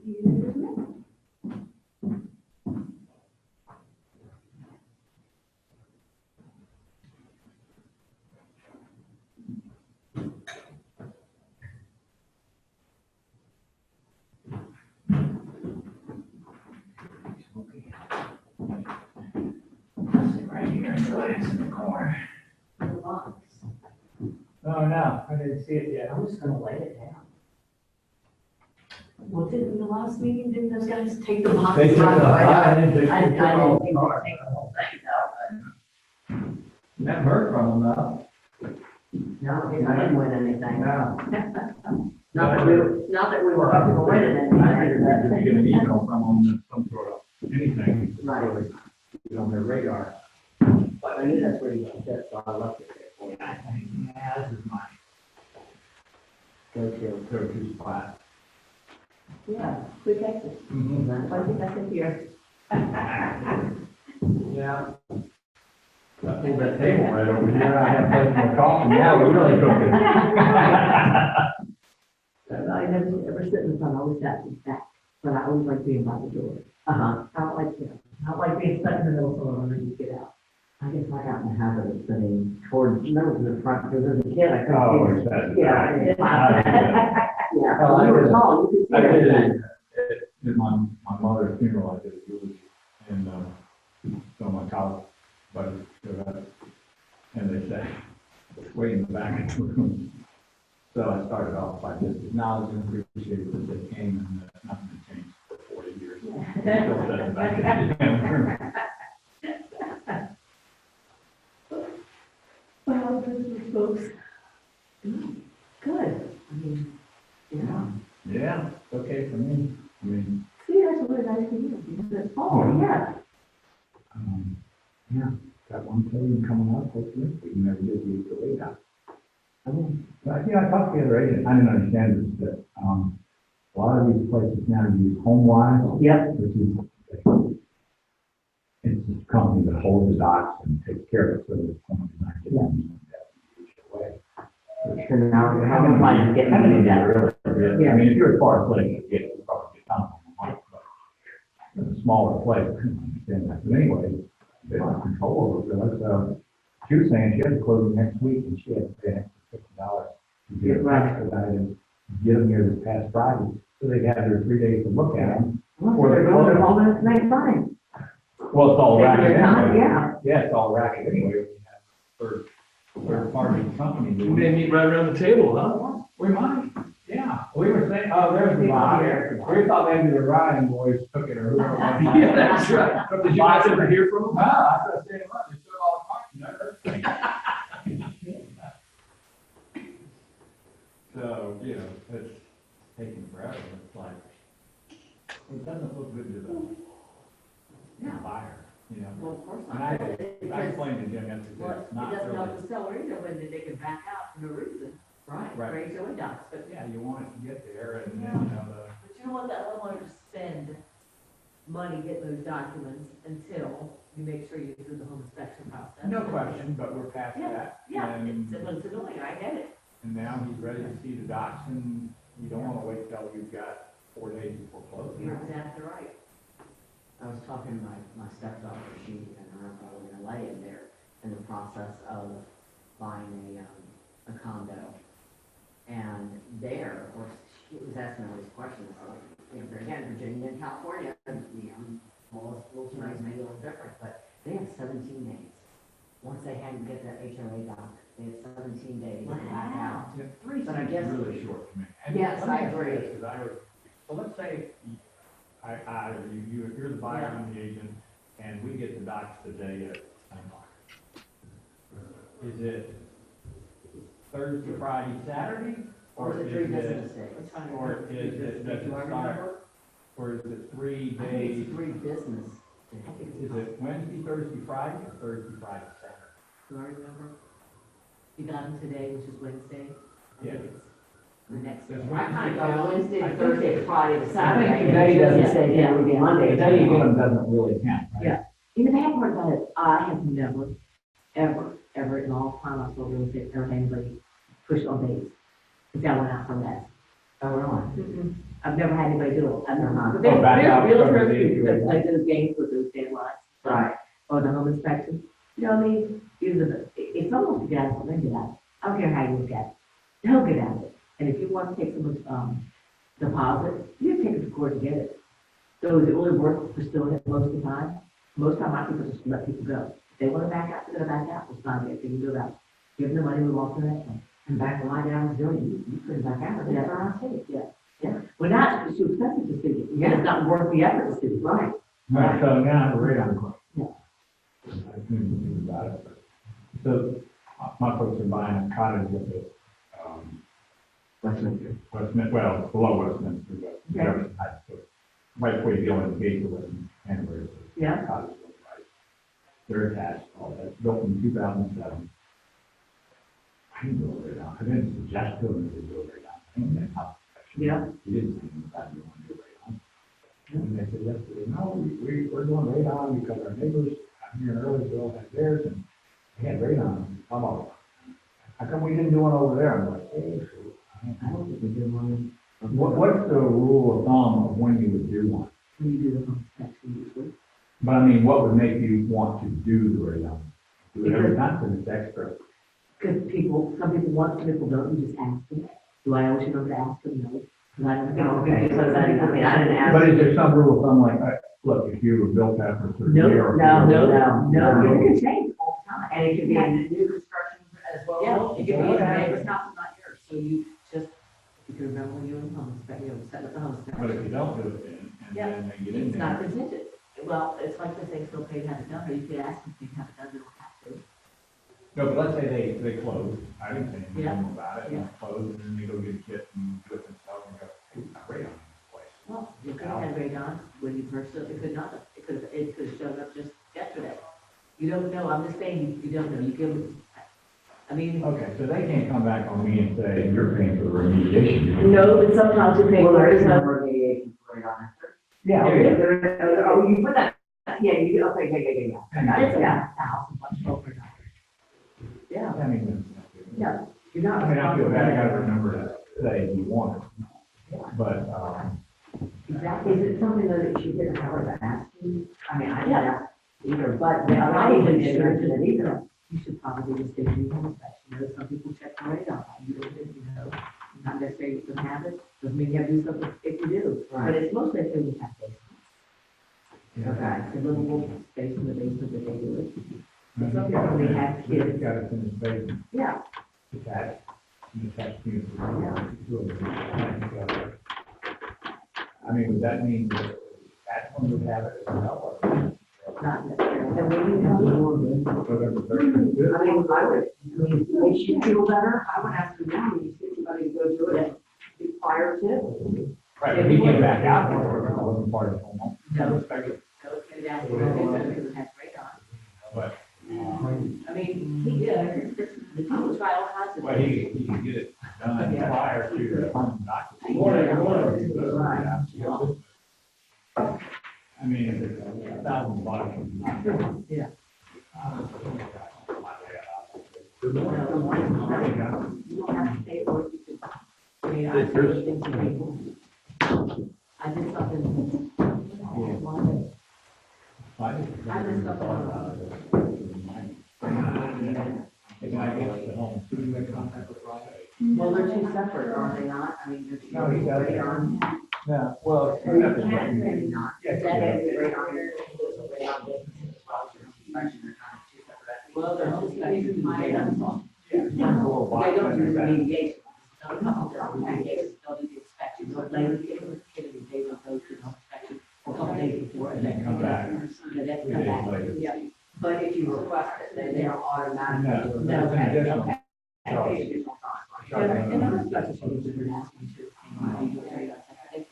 Excuse me. Sit right here and relax in the corner. Oh, no, I didn't see it yet. I'm just gonna lay it down. Well, didn't the last meeting, didn't those guys take the box? They took the box. I didn't They think took the whole they car. take the whole thing, no. Never heard from them, though. No, I didn't win anything. No. Not that we were up for winning anything. I figured that they'd get an email from them, some sort of anything. Right. So they get on their radar. But I knew that's where you got that, so I left it there for you. Yeah, this is my Go-to. go-to spot. Yeah, we Texas. Mhm. That's why I think I said here. Yeah. I think that table right over here, I have plenty more coffee. Yeah, we're really cooking. I never ever sit in the front, I always sat in the back, but I always like being by the door. I don't like, I don't like being stuck in the middle so I'm ready to get out. I guess I got in the habit of sitting towards, no, to the front, because as a kid, I Oh, couldn't it's that. see. Yeah. Yeah, Oh, you were tall, you could I see did everything. it at my mother's funeral, I did a eulogy, and, so my college buddies showed up, and they said, way in the back of the room. So I started off by just acknowledging, appreciating that they came, and nothing had changed for 40 years. Still sat in the back of the room. Well, this is folks. Good, I mean, yeah. Yeah, it's okay for me. I mean, See, that's really nice to hear, because it's fall, yeah. yeah, got one podium coming up, hopefully, but you never did use the way down. I mean, I talked to the other agent, I didn't understand this, that, a lot of these places now use HomeWise. Yep. Which is, it's a company that holds the docks and takes care of it, so that someone's not getting that away. So now we're having fun and getting to do that. Really, I mean, if you're a far place, you get, you probably get time on the mic, but in a smaller place, I can understand that. But anyway, they don't have control over it, so she was saying she had to close next week, and she had to pay an extra $50 to get it expedited and get them here this past Friday, so they had their 3 days to look at them. Well, they're going to all minutes, make fine. Well, it's all Take racket your time, anyway. yeah. Yeah, it's all racket anyway. We have third party company. They meet right around the table, huh? We might, yeah. We were saying, oh, there's the buyer. We thought maybe the Ryan boys took it or whoever. Yeah, that's right. Did you guys ever hear from them? No, I started saying, look, they took all the parts, you know, everything. So, you know, it's taking forever. It's like, it doesn't look good to the buyer, you know. Well, of course And not. I explained to Jim yesterday, Well, it's it not doesn't help really. the seller either when they can back out for no reason. Right. Right. Raise your docs, but. Yeah, you want it to get there and then, you know, But you don't want that homeowner to spend money getting those documents until you make sure you do the home inspection process. no question, but we're past that. Yeah, And, it's annoying, I get it. and now he's ready to see the docs and you don't wanna wait till you've got 4 days before closing. You're exactly right. I was talking to my stepdaughter, she and her uncle were in LA, and they're in the process of buying a condo. And there, of course, she was asking all these questions, like, you know, again, Virginia and California, you know, well, little tonight may be a little different, but they have 17 days. Once they had to get that HOA doc, they had 17 days to back out. Yeah, But I guess- really short to me. And Yes, let me I ask you agree. this, 'cause so let's say, you're the buyer, I'm the agent, and we get the docs today at 10 o'clock. Is it Thursday, Friday, Saturday? Or is it 3 business days? Or is it, does it start, or is it 3 I think days? it's 3 business days. Is it Wednesday, Thursday, Friday, or Thursday, Friday, Saturday? Do I remember? You got them today, which is Wednesday. I think Yeah. it's the next day. Does I kind of Wednesday go count? Wednesday, I to think Thursday, it- Friday, to I Saturday. think today doesn't say, yeah, we get Monday. The day you get them doesn't really count, right? Yeah. You know, the bad part about it, I have never, ever in all time I've sold real estate, ever had anybody push on days. Because I went out for less. Oh, really? I've never had anybody do it. I've never. Uh-huh. But there's Oh, back out real from the terms, issue. because like those games with those deadlines. Right. Or the home inspection. You know what I mean? If someone's to get out, they get out. I don't care how you look at it. They'll get out of it. And if you want to take someone's, deposit, you take it to court and get it. So is it really worth pursuing it most of the time? Most time I people just let people go. If they want to back out, they're gonna back out. It's not, if they can do that. Give them the money, we walk to the next one. And back when my dad was doing it, you couldn't back out, but that's what I said. Yeah. Well, now it's too expensive to sue. Yeah. It's not worth the effort to sue. Right. Right, so now I have a radar question. Yeah. I didn't think about it, but, so, my folks are buying a cottage up at, Westminster. Westminster, well, below Westminster, but Okay. Jefferson Heights, so right before you go in the gate to Westminster, anywhere, Yeah. cottage looks right. They're attached, all that, built in 2007. I didn't go right down, I didn't suggest to them to go right down, I think that's how. Yeah. You didn't think about it, you want to do right on. And they said yesterday, no, we're doing radon because our neighbors out here in Earlsville had theirs and they had radon, come on. How come we didn't do one over there? I'm like, hey, shoot. I don't think we did one. What's the rule of thumb of when you would do one? When you do the home inspection usually. But I mean, what would make you want to do the radon? Do it every time because it's extra. Because some people want, some people don't, you just ask them. Do I always remember to ask them? No. Because I don't know. Okay, so that, I mean, I didn't ask. But is there some rule of thumb like, look, if you were built after a certain No, year? No, it can change all the time. And it could be in new construction as well. Yeah, it could be Okay. your neighbor's house, is not yours, so you just, if you can remember when you were in home inspection, you know, set up the home But if inspection. you don't do it then, and Yeah. then they get in It's not there. contingent. Well, it's like the things they'll pay to have it done, or you could ask them if they have it done, they don't have to. No, but let's say they close, I didn't say anything Yeah. about it, and Yeah. close, and then they go get a kit and do it themselves and go, hey, it's not radon in this place. Well, you could have had radon when you purchased it, it could not have, it could have shown up just yesterday. You don't know, I'm just saying, you don't know, you give them, I mean, Okay, so they can't come back on me and say, you're paying for the remediation. no, but sometimes you pay Well, for there it, is no so. remediation for it on it. Yeah, There is, okay. oh, you put that, yeah, you, okay, yeah. It's a thousand bucks over. Yeah, I mean, yeah, you're not. I mean, I feel bad, I gotta remember to say you want it, but, Exactly. Is it something that you didn't have to ask you? I mean, I didn't Yeah. ask either, but Yeah, I'm I not even even interested in either. You should probably just do your home inspection, you know, some people check the radar, you don't, you know, not necessarily you can have it, doesn't mean you have to do something if you do. But Right. it's mostly if you have basements, Okay. the livable space in the basement that they do it. It's Some people, they have kids. Got it in the basement, Yeah, attached, attached unit. I mean, would that mean that one would have it as well, or? not necessarily. And when you know, November 30th? I mean, I would, makes you feel better, I would ask them now, when you see somebody go through it prior to. Right, but he came back out, or it wasn't part of the home. No. Inspection. go to that, because it has radar. But, I mean, the people try all kinds of. well, he can get it done Yeah. prior to the home doctor. Morning. I mean, if it's $1,000, it's not. Yeah. Good morning. You don't have to pay for it, you could, I mean, I did things to people. I did something. I did something. Can I get the home? Who do you make contact with Friday? Well, they're two separate, are they not? I mean, they're two. No, he does. Radon. Yeah, well. Maybe not. Yeah. Radon is a radon business as well, so inspection, they're kind of two separate. Well, there's just things to do with radar. Yeah. They don't do remediation. Some people do remediation, they'll do the inspection, but later, they don't go to the inspection a couple days before, and then Come back. And then 3 come days back. later. Yeah. But if you request it, then they don't automatically do it. No, that's an additional Okay. charge. Additional cost. And other special changes that are asking you to, you do radar, I think.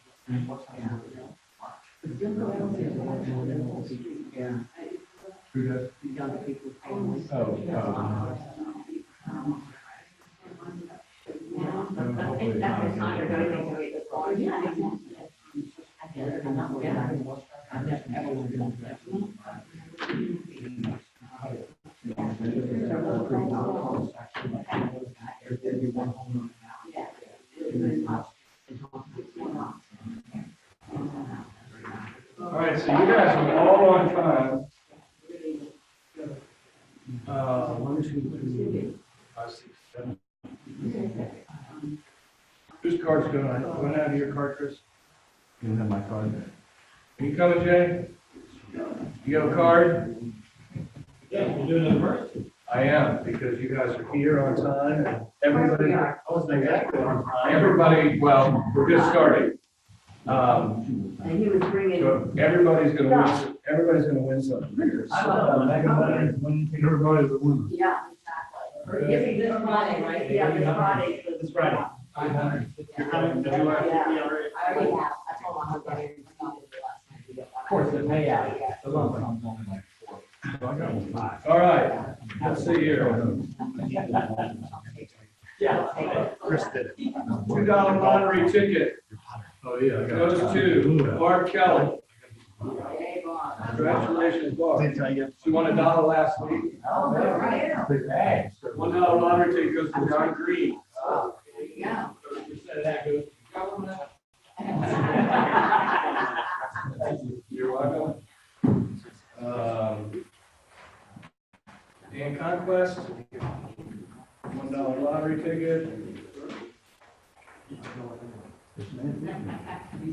But you'll go out there, Yeah. Who does? the younger people's families. Oh, And that's not your going to yeah, exactly. I guess, I'm not worried about it. I've never, ever worried about that. Yeah. so you guys are all on time. 1, 2, 3, 5, 6, 7. Whose card's going? Going out of your card, Chris? You don't have my card. Are you coming, Jay? You have a card? Yeah, we're doing it first. I am, because you guys are here on time, and everybody, I wasn't exactly on time. everybody, well, we're just starting. And he was bringing. So everybody's gonna win, something here. I love everybody's winning. Everybody's a winner. Yeah, exactly. This Friday, right? Yeah, this Friday. This Friday. 500. You're coming to do our, I already have, I told my husband, I didn't stop it last night to get one. Of course, the payout, the lump sum's only like 4. So I got 5. All right, let's see here. Yeah. Chris did it. $2 lottery ticket Oh, yeah, I got goes to Bart Kelly. Hey, Bob. Congratulations, Bart. you. She won $1 last week. Oh, right. Big bag. $1 lottery ticket goes to John Green. Oh, there you go. 30% of that goes to government. You're welcome. And Conquest, $1 lottery ticket. You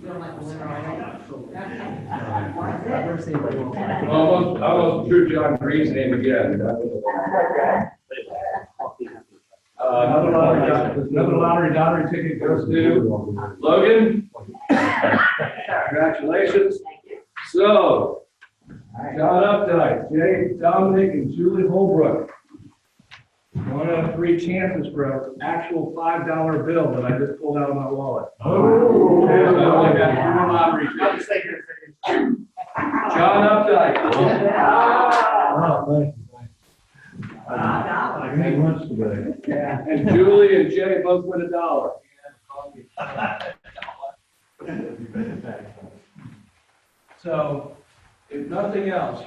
feel like a winner already? I've never seen anybody. Almost threw John Green's name again. Another lottery ticket goes to Logan. Congratulations. So, John Updike, Jay Dominic, and Julie Holbrook. 1 out of 3 chances for an actual $5 bill that I just pulled out of my wallet. Oh. And I only got 4 lottery tickets. John Updike. Oh, thank you. I had lunch today. And Julie and Jay both win $1. So, if nothing else,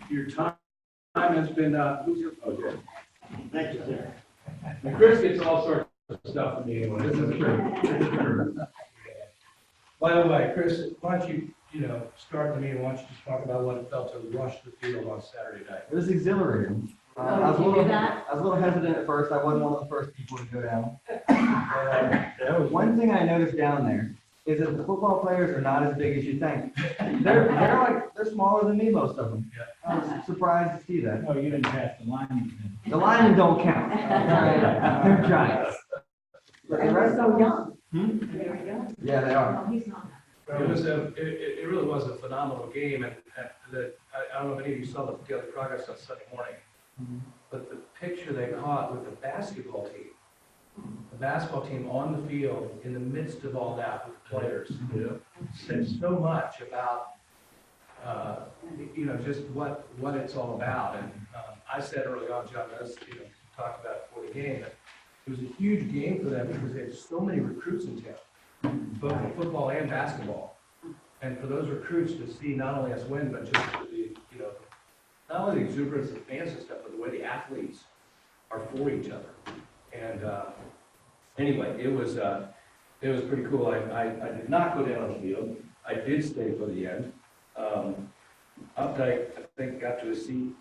your time has been, who's your, okay. Thank you, sir. And Chris gets all sorts of stuff from me anyway, this is true. By the way, Chris, why don't you, start the meeting, why don't you just talk about what it felt to rush the field on Saturday night? It was exhilarating. I was a little hesitant at first. I wasn't one of the first people to go down. One thing I noticed down there is that the football players are not as big as you think. They're smaller than me, most of them. I was surprised to see that. Oh, you didn't pass the line. The linemen don't count. They're giants. But the rest of them, young. Very young. Yeah, they are. No, he's not. It really was a phenomenal game, and I don't know if any of you saw the daily progress on Sunday morning, but the picture they caught with the basketball team on the field in the midst of all that with the players, said so much about just what it's all about. And I said early on, John, talked about it before the game, that it was a huge game for them because they had so many recruits in town, both in football and basketball. And for those recruits to see not only us win, but just the, not only the exuberance of fans and stuff, but the way the athletes are for each other. And anyway, it was pretty cool. I did not go down on the field. I did stay for the end. Updike, I think, got to his seat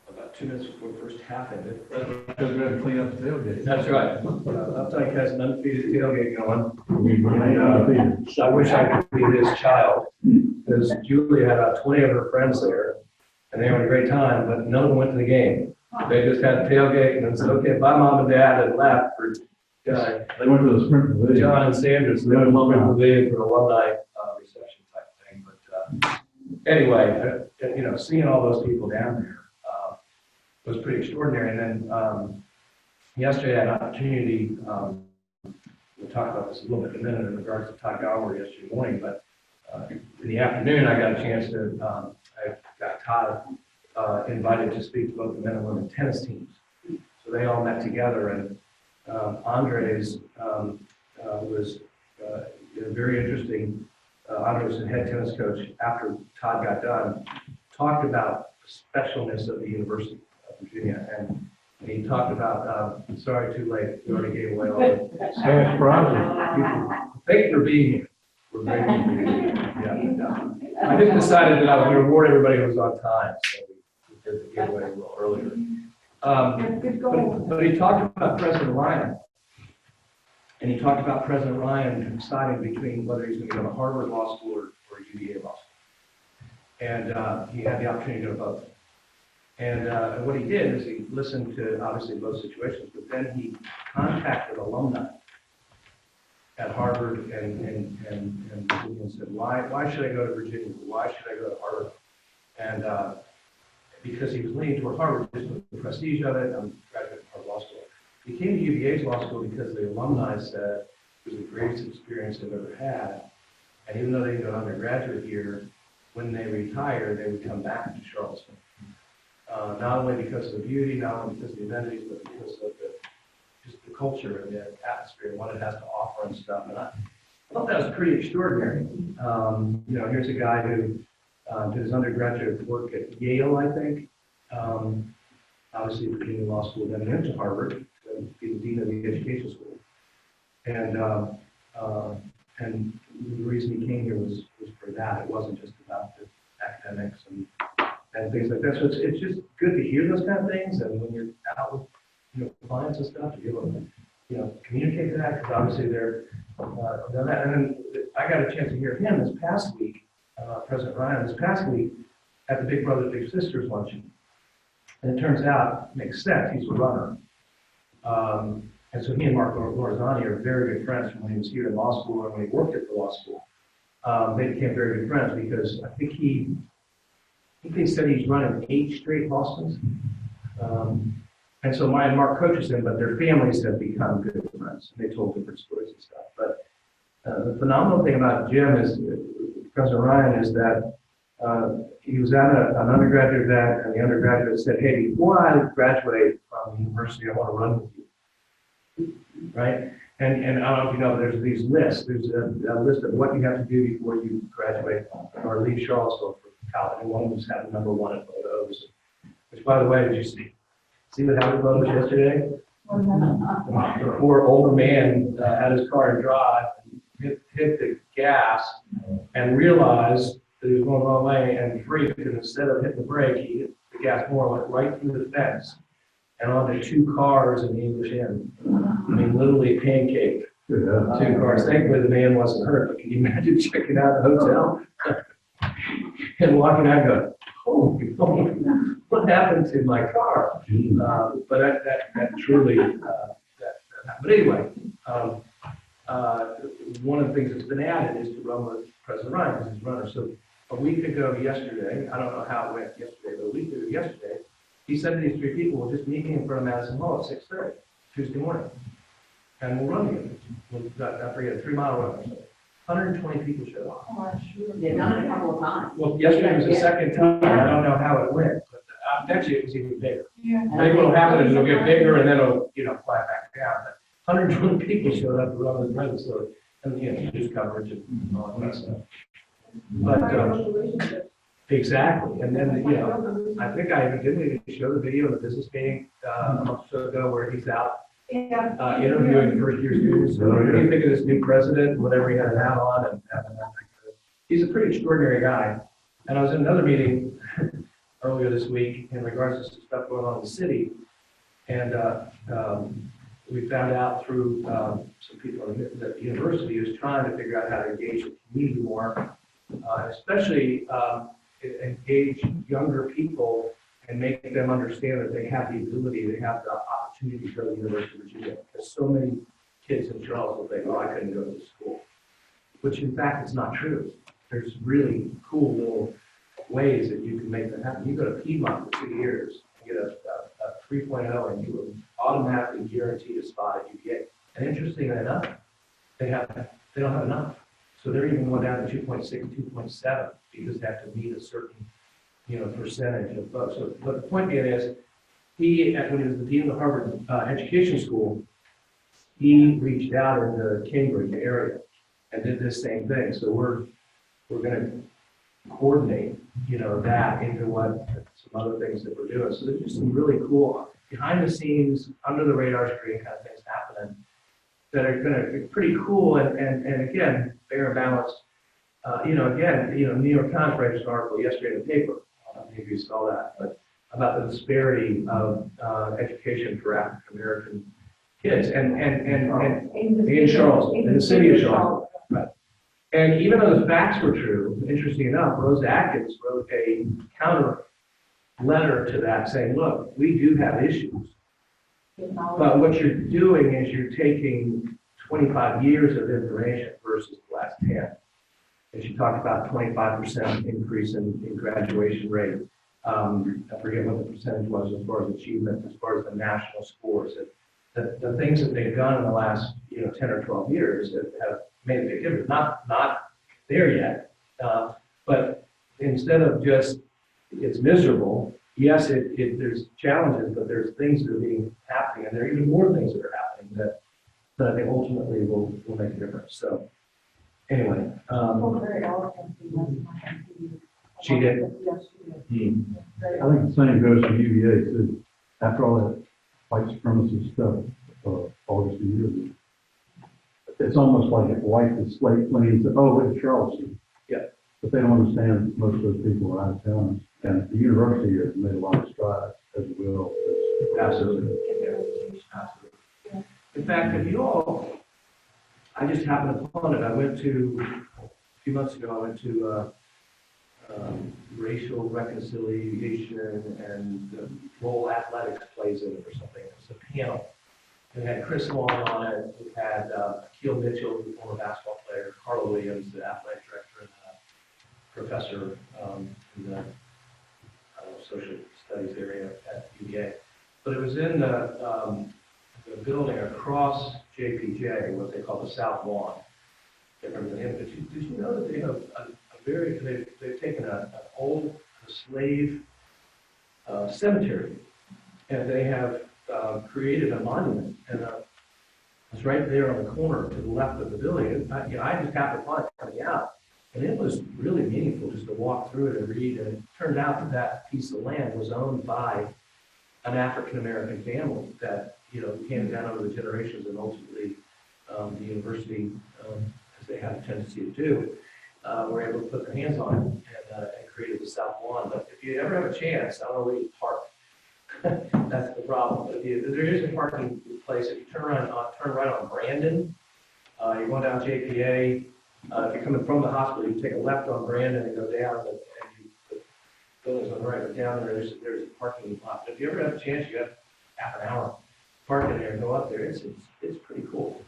about 2 minutes before the first half ended. Because we had to clean up the tailgate. That's right. Updike has an undefeated tailgate going. I wish I could be his child, because Julie had about 20 of her friends there, and they had a great time, but none of them went to the game. They just had a tailgate and then said, okay, bye, Mom and Dad, and left for They went to the sprint pavilion. John and Sanders. They went to the sprint pavilion for an alumni reception type thing. But anyway, seeing all those people down there was pretty extraordinary. And then yesterday I had an opportunity, we'll talk about this a little bit in a minute in regards to Todd Gower yesterday morning, but in the afternoon I got a chance to, I got Todd invited to speak to both the men and women tennis teams. So they all met together, and Andres was very interesting. Andres, the head tennis coach, after Todd got done, talked about the specialness of the University of Virginia, and he talked about, sorry, too late, we already gave away all the Cash prizes. Thank you for being here. We're very happy to be here. Yeah. I just decided that I was going to reward everybody who was on time, so we did the giveaway a little earlier. Good goal. But he talked about President Ryan. And he talked about President Ryan deciding between whether he's going to go to Harvard Law School or UVA Law School. And he had the opportunity to go to both. And what he did is he listened to, obviously, both situations, but then he contacted alumni at Harvard and said, why should I go to Virginia? Why should I go to Harvard? And because he was leaning toward Harvard, just with the prestige of it, I'm graduating from Harvard Law School. He came to UVA's law school because the alumni said it was the greatest experience they've ever had. And even though they didn't go undergraduate here, when they retired, they would come back to Charleston. Not only because of the beauty, not only because of the amenities, but because of just the culture and the atmosphere and what it has to offer and stuff. And I thought that was pretty extraordinary. Here's a guy who did his undergraduate work at Yale, I think. Obviously, Virginia Law School, then he went to Harvard to be the dean of the education school. And the reason he came here was for that. It wasn't just about the academics and things like that. So it's just good to hear those kind of things. And when you're out with clients and stuff, to be able to communicate that, because obviously they're done that. And then I got a chance to hear him this past week, President Ryan, this past week at the Big Brothers Big Sisters luncheon. And it turns out, makes sense, he's a runner. And so he and Mark Lorzani are very good friends from when he was here in law school and when he worked at the law school. They became very good friends because I think they said he's running 8 straight law schools. And so my and Mark coaches him, but their families have become good friends. They told different stories and stuff. But the phenomenal thing about Jim is, President Ryan, is that he was at an undergraduate event, and the undergraduate said, "Hey, before I graduate from the university, I want to run with you." Right? And I don't know if you know, there's these lists. There's a list of what you have to do before you graduate or leave Charlottesville for college. And one of them had number 1 at photos. Which, by the way, did you see what happened photos yesterday? The poor older man had his car and drive, hit the gas, and realized that he was going the wrong way and freaked. And instead of hitting the brake, he hit the gas more, went right through the fence and onto 2 cars in the English Inn. I mean, literally pancaked 2 cars. Thankfully, the man wasn't hurt, but can you imagine checking out the hotel and walking out going, "Holy, what happened to my car?" But that truly, that happened. But anyway, one of the things that's been added is to run with President Ryan, because he's a runner. So a week ago yesterday, I don't know how it went yesterday, but a week ago yesterday, he said to these 3 people, "Well, just meet me in front of Madison Hall at 6:30, Tuesday morning, and we'll run together." I forget, a 3-mile run or something. 120 people showed up. They've done it a couple of times. Well, yesterday was the second time. I don't know how it went, but next year it was even bigger. Maybe what'll happen is it'll get bigger and then it'll, fly back down. But 120 people showed up to run the president, so, and, news coverage and all that stuff. But, exactly. And then, I think I even did show the video of the business meeting a month or so ago where he's out interviewing first-year students. So what do you think of this new president, whatever he had an hat on and he's a pretty extraordinary guy. And I was in another meeting earlier this week in regards to some stuff going on in the city. And we found out through some people that the university is trying to figure out how to engage the community more, especially engage younger people and make them understand that they have the ability, they have the opportunity to go to the University of Virginia. Because so many kids in Charlottesville think, "Oh, I couldn't go to school," which in fact is not true. There's really cool little ways that you can make that happen. You go to Piedmont for 2 years, and get a 3.0, and you will automatically guaranteed a spot at UVA. And interestingly enough, they don't have enough. So they're even going down to 2.6, 2.7 because they have to meet a certain percentage of folks. So, but the point being is, when he was the dean of the Harvard Education School, he reached out in the Cambridge area and did this same thing. So we're going to coordinate, that into what some other things that we're doing. So there's just some really cool behind the scenes, under the radar screen kind of things happening that are going to be pretty cool and again, fair and balanced again, New York Times wrote an article yesterday in the paper, maybe you saw that, but about the disparity of education for African American kids and in Charlotte, in the city of Charlotte. Right. And even though the facts were true, interesting enough, Rose Atkins wrote a counter letter to that saying, look, we do have issues, but what you're doing is you're taking 25 years of information versus the last 10. And she talked about 25% increase in graduation rate. I forget what the percentage was as far as achievement, as far as the national scores. The things that they've done in the last 10 or 12 years have made a big difference. Not there yet, but instead of just it's miserable, yes, there's challenges, but there's things that are happening, and there are even more things that are happening that I think ultimately will make a difference. So anyway, she did. I think the same goes for UVA too. After all that white supremacy stuff, August a year ago, it's almost like it wiped the slate clean and said, oh, it's Charleston. Yeah. But they don't understand most of those people are out of town. And the university here has made a lot of strides as well. Absolutely. Yeah. Absolutely. In fact, I just happened upon it. A few months ago, I went to racial reconciliation and the role athletics plays in it or something. It was a panel. It had Chris Long on it. It had Akil Mitchell, the former basketball player, Carla Williams, the athletic director and professor in the social studies area at UVA. But it was in the building across JPJ, what they call the South Lawn. I can't remember the name, but did you know that they have they've taken an old slave cemetery, and they have created a monument, and it's right there on the corner to the left of the building. I just happened to find it coming out, and it was really meaningful just to walk through it and read. And it turned out that piece of land was owned by an African American family that handed down over the generations, and ultimately the university, as they have a tendency to do, were able to put their hands on it and created the South Lawn. But if you ever have a chance, I don't know where you park. That's the problem. But there is a parking place. If you turn right on Brandon, you're going down JPA. If you're coming from the hospital, you take a left on Brandon and go down, and the building's on the right. But down there's a parking lot. But if you ever have a chance, you have half an hour parking there and go up there. It's pretty cool.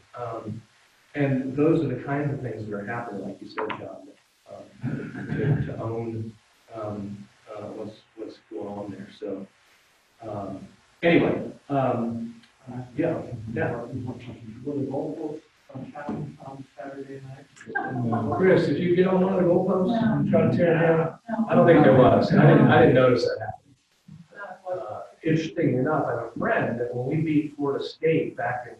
And those are the kinds of things that are happening, like you said, John, to own what's going on there. So anyway, yeah. Will the goalposts happen on Saturday night? Chris, did you get on one of the goalposts and try to tear it down? I don't think there was. I didn't notice that happen. Interestingly enough, I have a friend that when we beat Florida State back in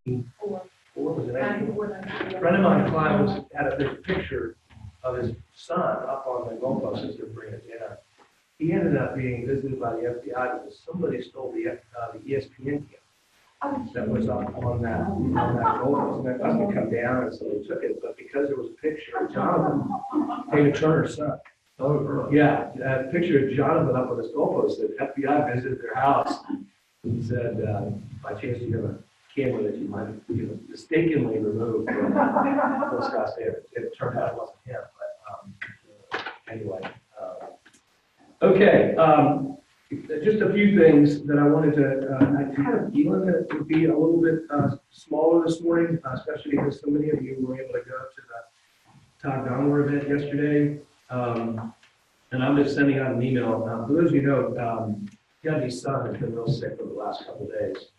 '94, was it 94? A friend of mine, Clyde, had a picture of his son up on the goalpost as they're bringing it down. He ended up being visited by the FBI because somebody stole the ESPN camera that was up on that goalpost. And that must have come down, and so they took it. But because there was a picture of Jonathan, David Turner's son. Oh, really? Yeah, a picture of Jonathan up on this goalpost. The FBI visited their house and said, by chance you have a camera that you might have mistakenly removed from Scott Davis. It turned out it wasn't him, but anyway. Okay, just a few things that I wanted to, I had a feeling that it would be a little bit smaller this morning, especially because so many of you were able to go to the Todd Donner event yesterday. And I'm just sending out an email. For those of you who know, Gabby's son has been real sick for the last couple of days,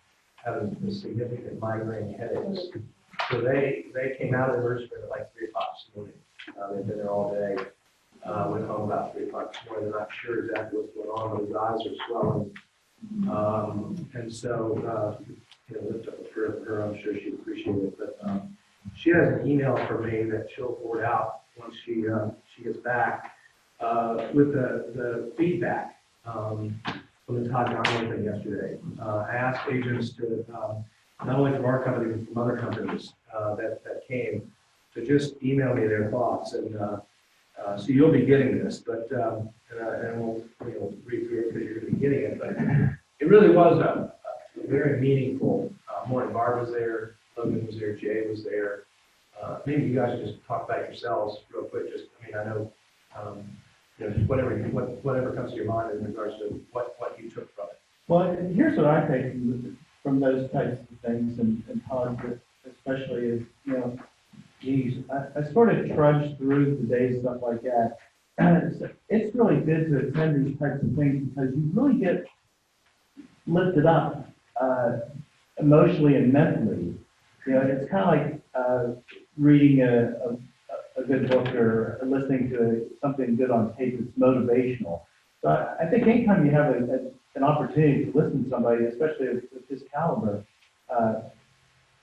having significant migraine headaches. So they came out of the emergency room at like 3 o'clock this morning. They've been there all day. Went home about 3 o'clock this morning. They're not sure exactly what's going on, but his eyes are swelling. And so, lift up a prayer for her. I'm sure she'd appreciate it. But she has an email from me that she'll forward out once she gets back with the feedback from the Todd Donner thing yesterday. I asked agents to, not only from our company, but from other companies that came, to just email me their thoughts, and so you'll be getting this, but and we'll read through it because you're going to be getting it. But it really was a very meaningful. Morning. Barb was there, Logan was there, Jay was there. Maybe you guys just talk about yourselves real quick. Just, I mean, I know, just whatever comes to your mind in regards to what you took from it. Well, here's what I take from those types of things, and Todd especially is, geez, I sort of trudge through the day, stuff like that. It's really good to attend these types of things because you really get lifted up emotionally and mentally. It's kind of like reading a good book or listening to something good on tape that's motivational. So I think anytime you have an opportunity to listen to somebody, especially of his caliber,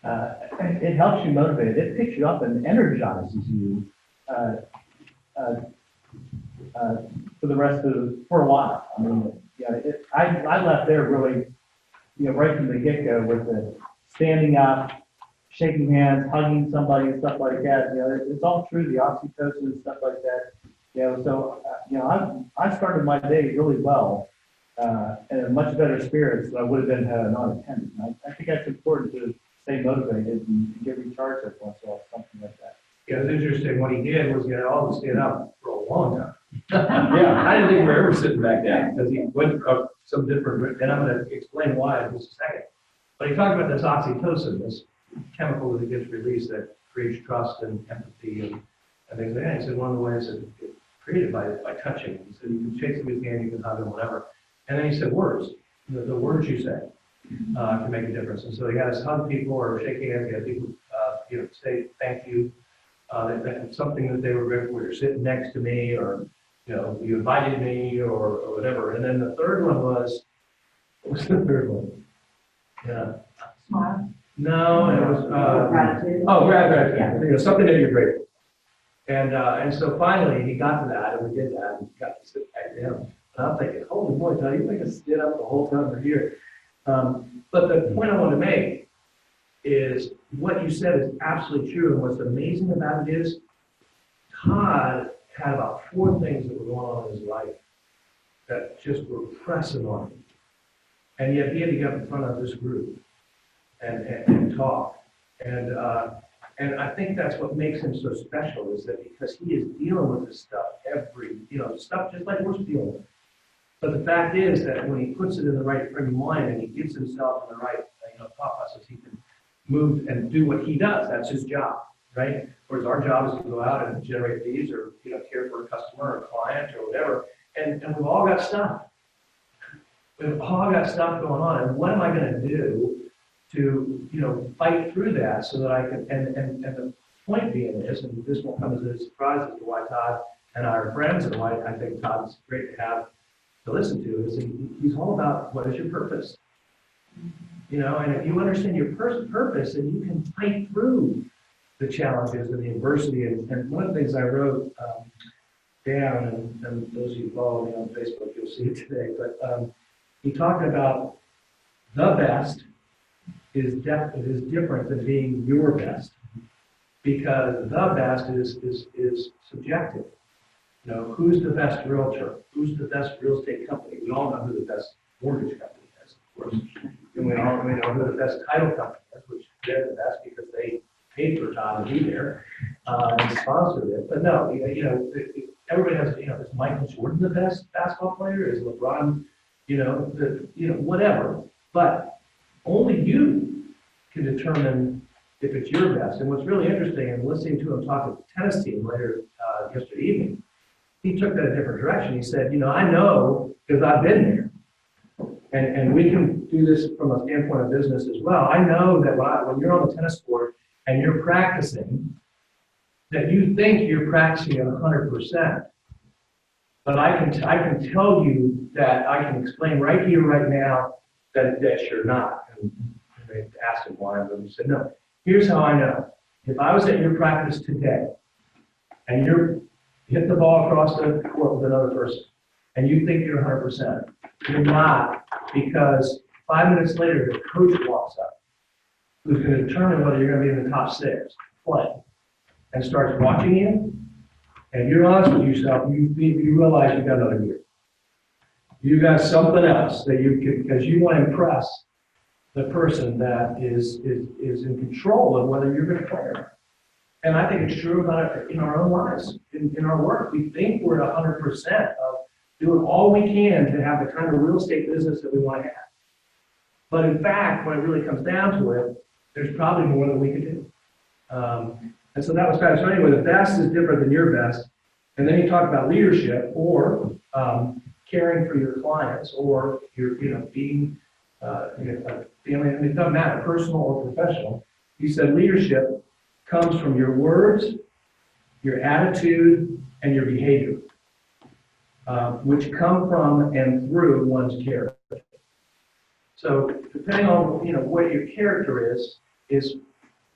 it helps you motivate. It picks you up and energizes you for a while. I mean, I left there really, right from the get-go with the standing up, shaking hands, hugging somebody and stuff like that. It's all true, the oxytocin and stuff like that. So I started my day really well, and in much better spirits than I would have been had I not attended. And I think that's important to stay motivated and get recharged every once in a while, something like that. Yeah, it was interesting. What he did was get all to stand up for a long time. Yeah, I didn't think we were ever sitting back down because he went some different, and I'm going to explain why in just a second. But he talked about this oxytocin, this chemical that gets released that creates trust and empathy and things like that. He said one of the ways that it's created by touching. He said you can shake somebody's hand, you can hug them, whatever. And then he said words, the words you say can make a difference. And so they got us hug people or shake hands, get people, say thank you. That's something that they were grateful for. You're sitting next to me, or you invited me, or whatever. And then the third one was, what was the third one? Yeah. Smile. No, it was Gratitude. Oh, gratitude. Something that you're grateful. And so finally he got to that, and we did that, and got to sit back down. And I'm thinking, holy boy, Todd, you make us stand up the whole time we're here. But the point I want to make is what you said is absolutely true. And what's amazing about it is Todd had about 4 things that were going on in his life that just were pressing on him. And yet he had to get up in front of this group and talk. And I think that's what makes him so special, is that because he is dealing with this stuff stuff just like we're dealing with. But the fact is that when he puts it in the right frame of mind and he gives himself in the right thought process, he can move and do what he does. That's his job, right? Whereas our job is to go out and generate leads or care for a customer or a client or whatever. And we've all got stuff. We've all got stuff going on. And what am I going to do to fight through that so that I can? And the point being is, and this won't come as a surprise as to why Todd and I are friends, and why I think Todd's great to have to listen to, is he's all about what is your purpose. And if you understand your purpose, then you can fight through the challenges and the adversity. And one of the things I wrote down, and those of you who follow me on Facebook, you'll see it today, but he talked about the best is different than being your best, because the best is subjective. Who's the best realtor? Who's the best real estate company? We all know who the best mortgage company is, of course. And we know who the best title company is, which they're the best because they paid for Todd to be there and sponsored it. But no, everybody has, is Michael Jordan the best basketball player? Is LeBron, whatever. But only you can determine if it's your best. And what's really interesting, and listening to him talk to the tennis team later yesterday evening, he took that a different direction. He said, I know because I've been there. And we can do this from a standpoint of business as well. I know that when you're on the tennis court and you're practicing, that you think you're practicing at 100%. But I can tell you that I can explain right here, right now, that you're not. And they asked him why, and he said, no, here's how I know. If I was at your practice today, and you're hit the ball across the court with another person, and you think you're 100%, you're not, because 5 minutes later, the coach walks up, who's going to determine whether you're going to be in the top 6 play. and starts watching you, and you're honest with yourself, you realize you've got another year. You got something else that you can, because you want to impress the person that is in control of whether you're going to play or not. And I think it's true about in our own lives, in our work. We think we're at 100% of doing all we can to have the kind of real estate business that we want to have. But in fact, when it really comes down to it, there's probably more that we can do. And so that was fast. So anyway, the best is different than your best. And then you talk about leadership or caring for your clients or your, being feeling, it doesn't matter, personal or professional. You said leadership comes from your words, your attitude, and your behavior, which come from and through one's character. So depending on what your character is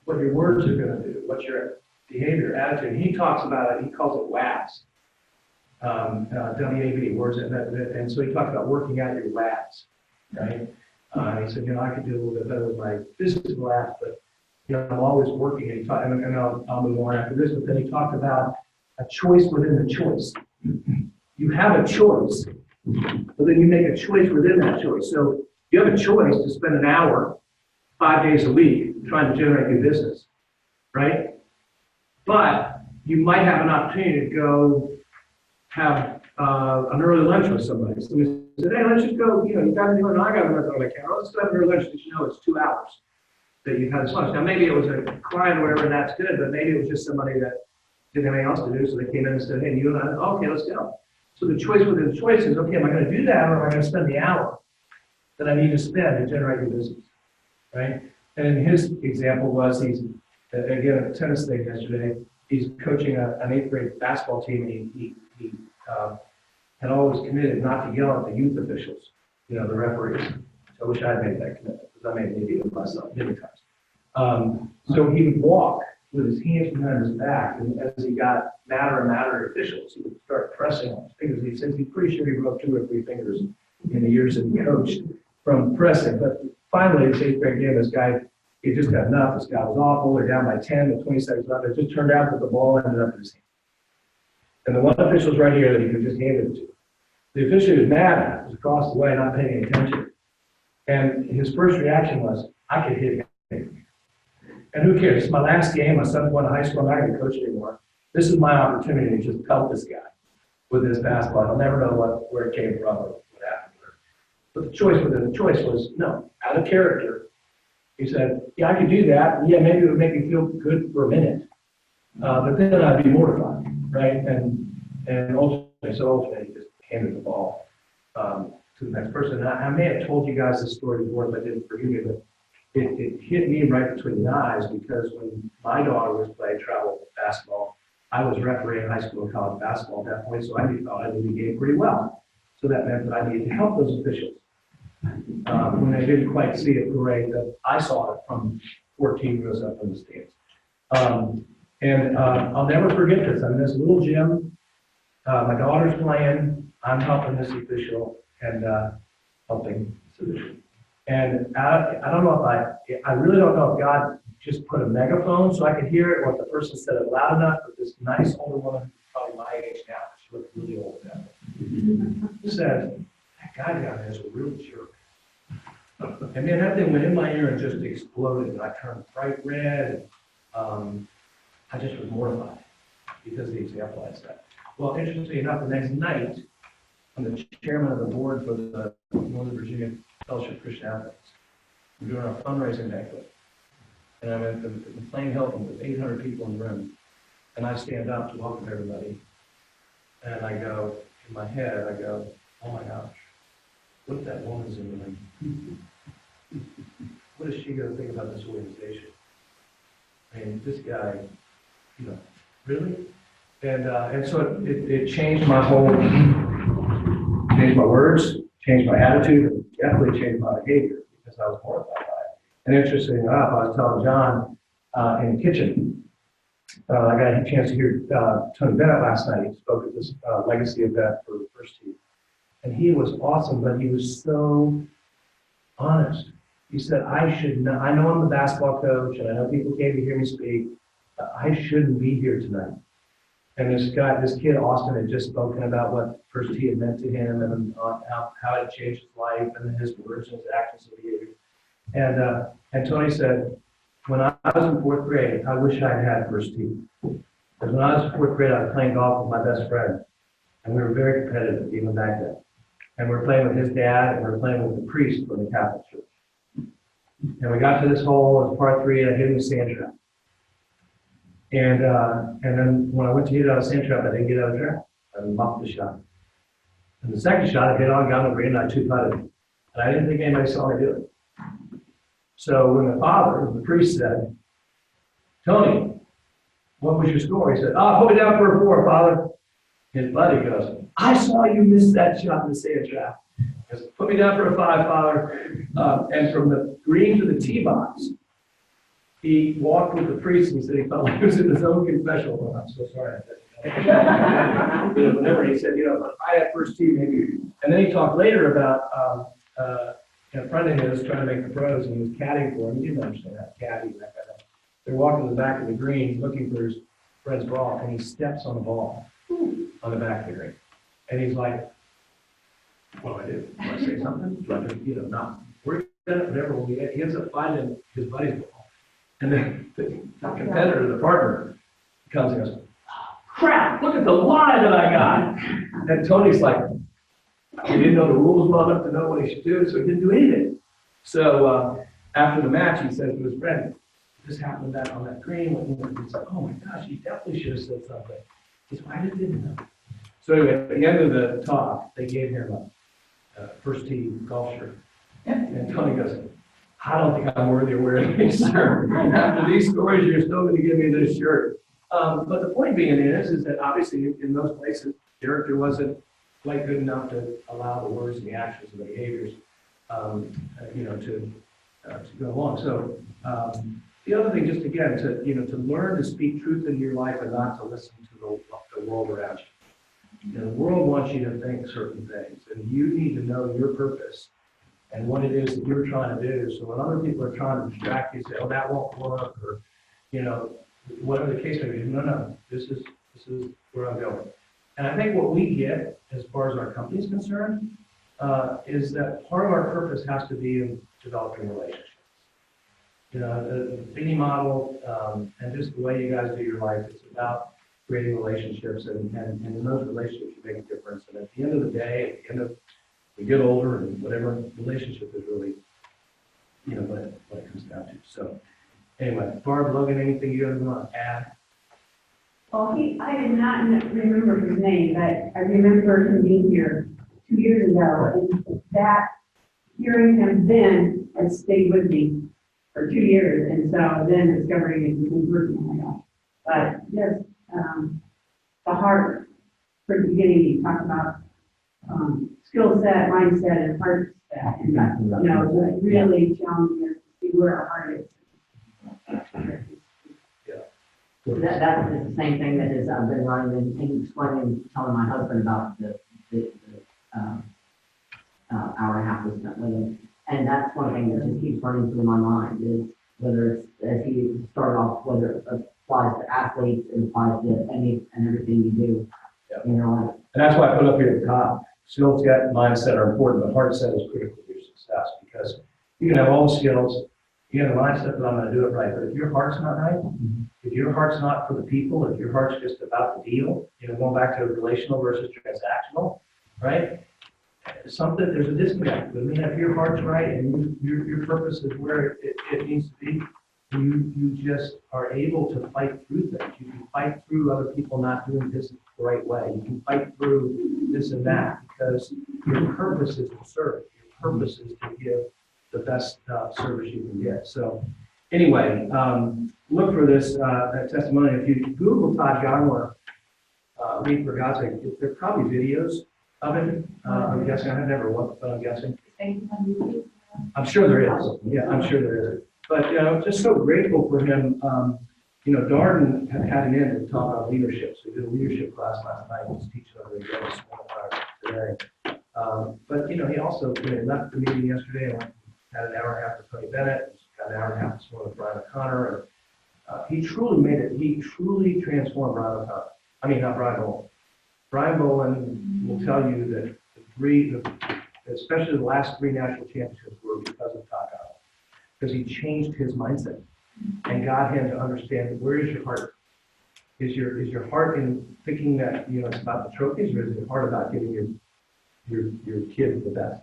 what your words are going to do, what your behavior, attitude. He talks about it. He calls it WABs, W-A-B, words, and so he talks about working out your WABs, right? He said, I could do a little bit better with my physical apps, but I'm always working. And I'll move on after this. But then he talked about a choice within the choice. You have a choice, but then you make a choice within that choice. So you have a choice to spend an hour, 5 days a week, trying to generate new business, right? But you might have an opportunity to go have an early lunch with somebody. So we said, hey, let's just go, you got to do it, and I got to work on my camera. Let's go have an early lunch, because it's 2 hours that you've had this lunch. Now, maybe it was a client or whatever, and that's good, but maybe it was just somebody that didn't have anything else to do, so they came in and said, hey, you and I, okay, let's go. So the choice within the choice is, okay, am I going to do that, or am I going to spend the hour that I need to spend to generate new business, right? And his example was, he's, again, at a tennis thing yesterday, he's coaching an 8th grade basketball team, and he had always committed not to yell at the youth officials, the referees. So I wish I had made that commitment, because I made an idiot of myself many times. So he would walk with his hands behind his back, and as he got madder and madder at officials, he would start pressing on his fingers. He says he's pretty sure he broke 2 or 3 fingers in the years that he coached from pressing. But finally, his 8th grade game, this guy, he just got enough. This guy was awful. They're down by 10 with 20 seconds left. It just turned out that the ball ended up in his hand. And the one official's right here that he could just hand it to. The official was mad, was across the way, not paying any attention. And his first reaction was, I could hit him. And who cares? It's my last game. My son's going to high school. I'm not going to coach anymore. This is my opportunity to just pelt this guy with this basketball. I'll never know where it came from or what happened. But the choice within the choice was, no, out of character. He said, yeah, I could do that. Yeah, maybe it would make me feel good for a minute. But then I'd be mortified, right? And ultimately, he just handed the ball to the next person. And I may have told you guys this story before, but I didn't forgive me, but it hit me right between the eyes, because when my daughter was playing travel basketball, I was refereeing high school and college basketball at that point, so I thought I knew the game pretty well. So that meant that I needed to help those officials. When they didn't quite see it the way that I saw it from 14 rows up in the stands. I'll never forget this. I'm in this little gym. My daughter's playing. I'm helping this official and helping this official. And I don't know if I really don't know if God just put a megaphone so I could hear it, or if the person said it loud enough, but this nice older woman, probably my age now, she looked really old now, said, that guy down there is a real jerk. And then that thing went in my ear and just exploded, and I turned bright red, and I just was mortified because of the example I set. Well, interestingly enough, the next night, I'm the chairman of the board for the Northern Virginia Fellowship of Christian Athletes. We're doing a fundraising banquet. And I'm at the McLean Hilton with 800 people in the room. And I stand up to welcome everybody. And I go, in my head, I go, oh my gosh, what if that woman's in the room? What is she going to think about this organization? I mean, this guy, really? And so it changed my changed my words, changed my attitude, and definitely changed my behavior, because I was mortified by it. And interestingly enough, I was telling John in the kitchen, I got a chance to hear Tony Bennett last night. He spoke at this legacy event for the first team. And he was awesome, but he was so honest. He said, I know I'm the basketball coach, and I know people came to hear me speak, I shouldn't be here tonight. And this kid, Austin, had just spoken about what First Tee had meant to him and how it changed his life and his words and his actions and behavior. And Tony said, when I was in fourth grade, I wish I had First Tee. Because when I was in fourth grade, I was playing golf with my best friend. And we were very competitive even back then. And we were playing with his dad and we were playing with the priest from the Catholic Church. And we got to this hole, it was par 3, and I hit him with sand trap. And then when I went to hit it out of sand trap, I didn't get out of the trap. I muffed the shot. And the second shot, I hit on, got on the green, and I two-putted it. And I didn't think anybody saw me do it. So when the father, the priest said, Tony, what was your score? He said, put me down for a 4, Father. His buddy goes, I saw you miss that shot in the sand trap. He goes, put me down for a 5, Father. And from the green to the tee box, he walked with the priest and he said he felt like he was in his own confessional. Well, I'm so sorry. Whenever he said, if I had First Tee, maybe. And then he talked later about a friend of his trying to make the pros, and he was caddying for him. You didn't understand that, caddy, that kind of thing. They're walking to the back of the green looking for his friend's ball, and he steps on the ball on the back of the green. And he's like, what do I do? Do I say something? Do I just, not worry about it, whatever. Well, he ends up finding his buddy's ball. And then the competitor, the partner, comes and goes, crap, look at the lie that I got. And Tony's like, he didn't know the rules well enough to know what he should do, so he didn't do anything. So after the match, he says to his friend, this happened on that green. He's like, oh my gosh, he definitely should have said something. He said, I didn't know. So anyway, at the end of the talk, they gave him a First Tee golf shirt. And Tony goes, I don't think I'm worthy of wearing this shirt. After these stories, you're still going to give me this shirt. But the point being is that obviously in those places, character wasn't quite good enough to allow the words and the actions and the behaviors, to go along. So the other thing, just again, to learn to speak truth into your life and not to listen to the world around you. The world wants you to think certain things, and you need to know your purpose and what it is that you're trying to do. So when other people are trying to distract you, say, oh, that won't work, or, whatever the case may be, no, this is where I'm going. And I think what we get, as far as our company is concerned, is that part of our purpose has to be in developing relationships. The thinking model, and just the way you guys do your life, it's about creating relationships, and in those relationships, you make a difference. And at the end of the day, at the end of we get older and whatever, relationship is really, what it comes down to. So anyway, Barb, Logan, anything you guys want to add? Well, I did not remember his name, but I remember him being here 2 years ago, and that, hearing him then has stayed with me for 2 years, and so then discovering it was in person, oh my gosh. But just, the heart, from the beginning, he talked about skill set, mindset, and heart set, and really challenging us to see where our heart is. That's the same thing that has been running and explaining, telling my husband about the hour and a half we spent with him. And that's one thing that just keeps running through my mind is whether it's, as he started off, whether it applies to athletes, it applies to any and everything you do. Yep. And that's why I put up here at the top, skill set and mindset are important, but heart set is critical to your success, because you can have all the skills, you have the mindset that I'm going to do it right, but if your heart's not right, if your heart's not for the people, if your heart's just about the deal, going back to relational versus transactional, right? There's a disconnect. I mean, if your heart's right and your purpose is where it needs to be, you just are able to fight through things. You can fight through other people not doing this the right way. You can fight through this and that because your purpose is to serve. Your purpose is to give the best service you can get. So anyway, look for this testimony. If you Google Todd Garner, Lead for God's sake, there are probably videos of it. I'm guessing. I've never looked, but I'm guessing. I'm sure there is. Yeah, I'm sure there is. But just so grateful for him. Darden had him in to talk about leadership. So he did a leadership class last night. He's teaching over again a small class today. But he also left the meeting yesterday and had an hour and a half with Tony Bennett. Got an hour and a half this morning with Brian O'Connor. he truly transformed Brian O'Connor. I mean, not Brian Bowen. Brian Bowen will tell you that especially the last 3 national championships were because of Todd Connor. Because he changed his mindset and got him to understand, where is your heart? Is your heart in thinking that, it's about the trophies, or is your heart about giving your kids the best?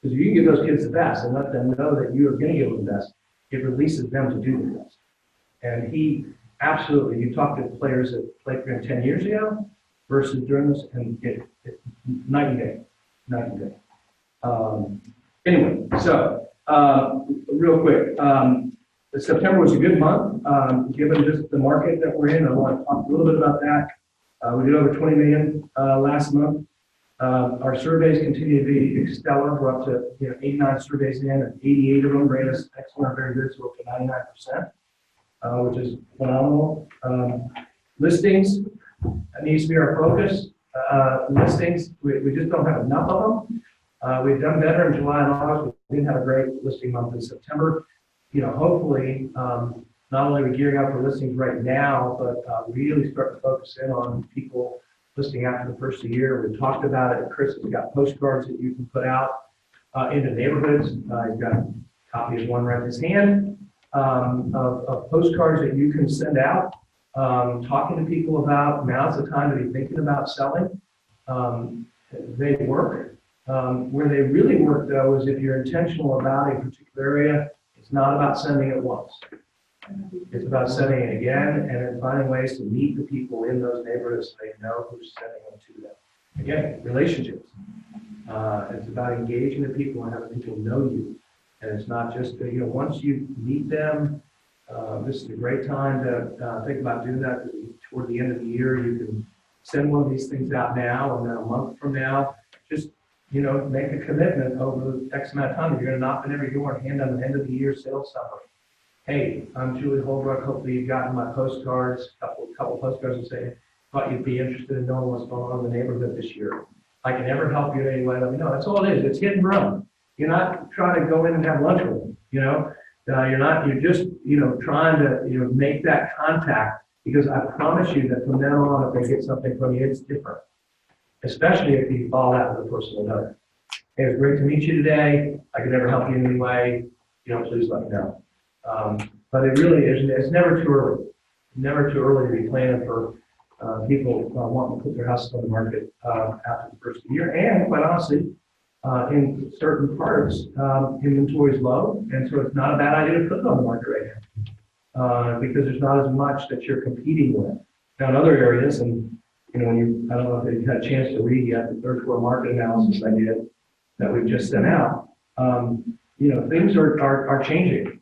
Because if you can give those kids the best and let them know that you are going to give them the best, it releases them to do the best. And he absolutely, you talk to players that played for him 10 years ago versus during this, and it night and day, night and day. Anyway, so real quick, September was a good month, given just the market that we're in. I want to talk a little bit about that. We did over 20 million last month. Our surveys continue to be stellar. We're up to 89 surveys in, and 88 of them rate us excellent, very good, so we're up to 99%, which is phenomenal. Listings, that needs to be our focus. Listings, we just don't have enough of them. We've done better in July and August. We didn't have a great listing month in September. Hopefully, not only are we gearing up for listings right now, but really start to focus in on people listing after the first of the year. We've talked about it. Chris has got postcards that you can put out into neighborhoods. He's got a copy of one right in his hand of postcards that you can send out, talking to people about now's the time to be thinking about selling. They work. Where they really work, though, is if you're intentional about a particular area. It's not about sending it once. It's about sending it again and then finding ways to meet the people in those neighborhoods so they know who's sending them to them. Again, relationships. It's about engaging the people and having people know you. And it's not just, once you meet them, this is a great time to think about doing that. Toward the end of the year, you can send one of these things out now, and then a month from now, just make a commitment over X amount of time. You're going to knock on every door and hand them the end of the year sales summary. Hey, I'm Julie Holbrook. Hopefully you've gotten my postcards, couple postcards, and say, thought you'd be interested in knowing what's going on in the neighborhood this year. If I can ever help you in any way, let me know. That's all it is. It's hit and run. You're not trying to go in and have lunch with them. You're just, trying to, make that contact, because I promise you that from now on, if they get something from you, it's different. Especially if you follow that with a personal note. Hey, it was great to meet you today. I can never help you in any way. Please let me know. But it really is, it's never too early. Never too early to be planning for people wanting to put their houses on the market after the first of the year. And quite honestly, in certain parts, inventory is low, and so it's not a bad idea to put it on the market right now because there's not as much that you're competing with. Now, in other areas, and I don't know if you've had a chance to read yet the third quarter market analysis I did that we've just sent out. Things are changing.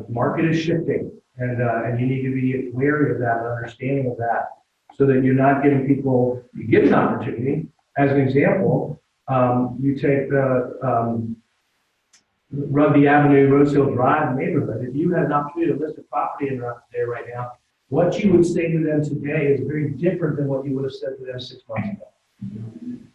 Market is shifting, and you need to be wary of that and understanding of that, so that you're not giving people. You give an opportunity. As an example, you take the Rugby Avenue, Rose Hill Drive neighborhood. If you had an opportunity to list a property in there right now, what you would say to them today is very different than what you would have said to them 6 months ago.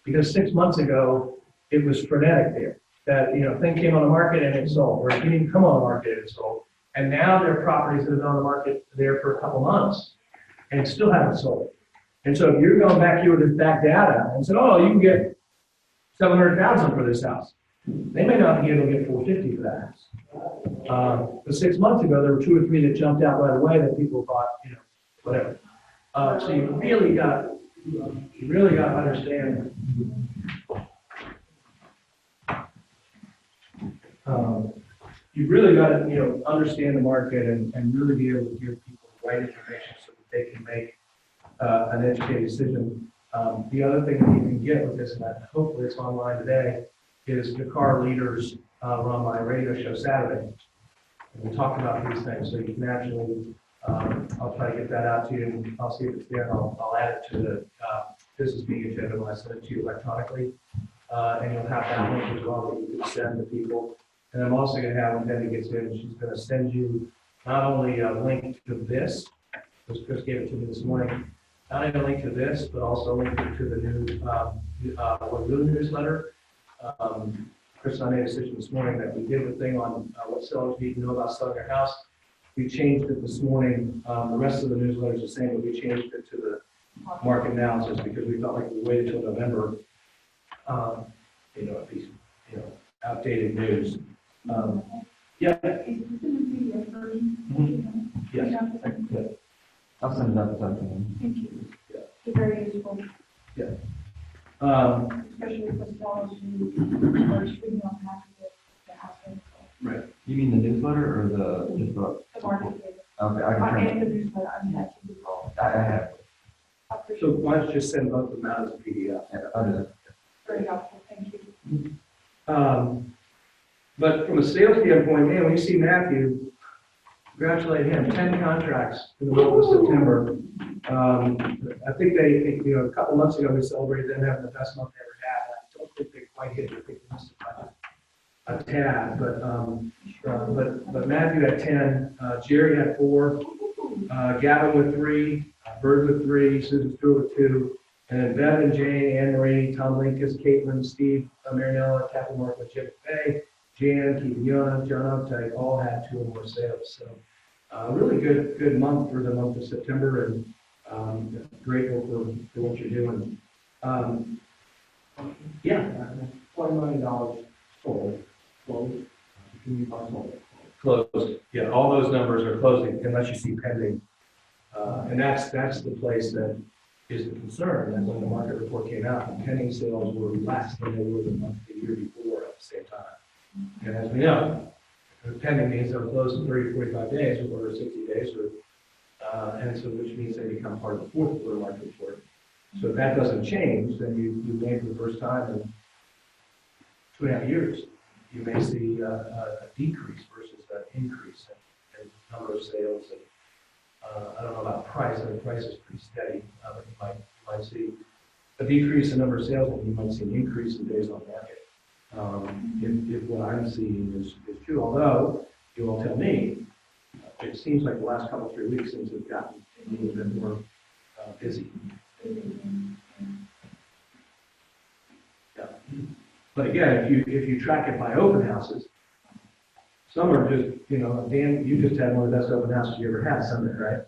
Because 6 months ago, it was frenetic there. That, thing came on the market and it sold, or it didn't even come on the market and it sold. And now there are properties that have been on the market there for a couple months and still haven't sold. And so if you're going back here with this back data and said, oh, you can get $700,000 for this house, they may not be able to get $450 for that house. But 6 months ago, there were 2 or 3 that jumped out right away that people thought, whatever. So you really got to understand. You've really got to, understand the market and really be able to give people the right information so that they can make an educated decision. The other thing that you can get with this, and hopefully it's online today, is the car leaders were on my radio show Saturday. And we talked about these things, so you can actually, I'll try to get that out to you, and I'll see if it's there, and I'll add it to the business meeting agenda when I send it to you electronically. And you'll have that link as well that you can send to people. And I'm also going to have, when Debbie gets in, she's going to send you not only a link to this, because Chris gave it to me this morning, not only a link to this, but also a link to the new newsletter. Chris and I made a decision this morning that we did the thing on what sellers need to know about selling their house. we changed it this morning. The rest of the newsletter is the same, but we changed it to the market analysis because we felt like we waited till November. It'd be, outdated news. Yeah. Yes. I'll send it up to them. Thank you. Yeah. It's very useful, especially for sellers who are speaking on behalf of the house. Right. You mean the newsletter or just the? The market data. Okay, I can turn And the newsletter, I mean, I can do both. I have. I appreciate So it. why don't you just send both of them out as a PDF? I'll do that. Very helpful, thank you. But from a sales standpoint, man, when you see Matthew, congratulate him, 10 contracts in the month of September. I think a couple months ago, we celebrated them having the best month they ever had. I don't think they quite hit it. I think they missed it by a tad, but Matthew had 10, Jerry had 4, Gavin with 3, Bird with 3, Susan Stewart with 2, and then Bev and Jane, Anne Marie, Tom Linkus, Caitlin, Steve, Marianella, Captain Mark with Jim Bay, Jan, Keith Yona, John Uptake, all had 2 or more sales. So really good month for the month of September, and grateful for what you're doing. $20 million sold, closed, closed. Yeah, all those numbers are closing unless you see pending. And that's the place that is the concern, that when the market report came out, the pending sales were less than they were the month the year before at the same time. And as we know, pending means they're closed in 30, 45 days or 60 days, and so which means they become part of the fourth quarter market report. So if that doesn't change, then you may for the first time in 2.5 years, you may see a decrease versus an increase in number of sales. And I don't know about price. I think price is pretty steady, but you might see a decrease in number of sales, and you might see an increase in days on market. If what I'm seeing is true, although you will tell me, it seems like the last couple, 3 weeks, things have gotten a little bit more busy. Yeah. But again, if you track it by open houses, some are just, Dan, you just had one of the best open houses you ever had Sunday, right?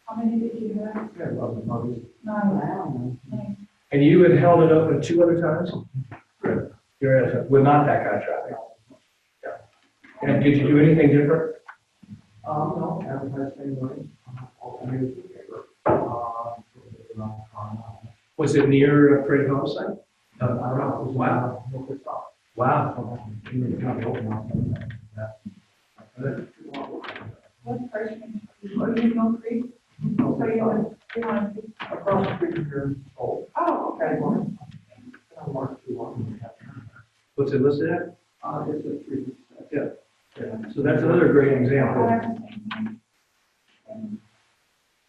How many did you have? Yeah, well, obviously. 9. And you had held it open 2 other times? Good. With not that kind of traffic? Yeah. And did you do anything different? No, advertised same way. Was it near a Parade Home site? Wow. Wow. What price range? Are you in Mill Creek? So you want to see? Across the street here, oh, Oh, okay. What's it listed at? It's a 3. Yeah. So that's another great I example. have the same thing. And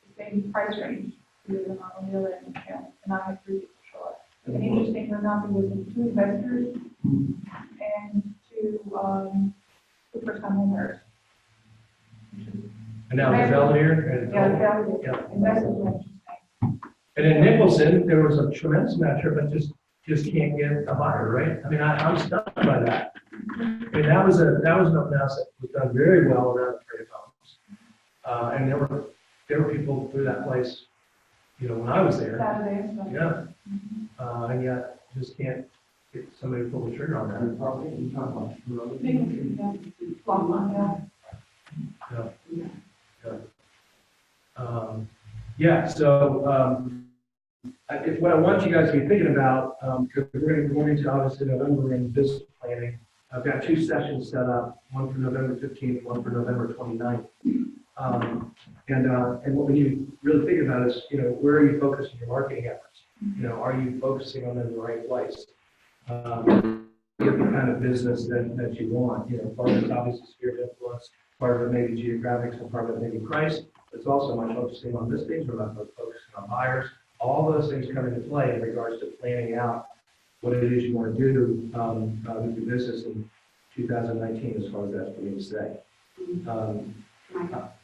the same price range, on the other end, and I had 3 people show up. And interesting enough, it was 2 investors and 2 first-time homeowners. And now the Belvedere. Yeah, that was Yeah. investors were interesting. And in Nicholson, there was a tremendous amount of trip, but just can't get a buyer, right? I mean, I'm stunned by that. I mean, that was an open house that was done very well around the Parade Homes. And there were people through that place, when I was there. Saturday and Sunday. Yeah. And yet just can't get somebody to pull the trigger on that. What I want you guys to be thinking about, because we're going into obviously November in business planning. I've got 2 sessions set up, one for November 15th, one for November 29th. And what we need to really think about is, where are you focusing your marketing efforts? Are you focusing on them in the right place? Get the kind of business that you want. Part of it's obviously sphere of influence, part of it may be geographics, and part of it may be price. It's also much focusing on listings, we're not focusing on buyers. All those things come into play in regards to planning out what it is you want to do with your business in 2019, as far as that's for me to say.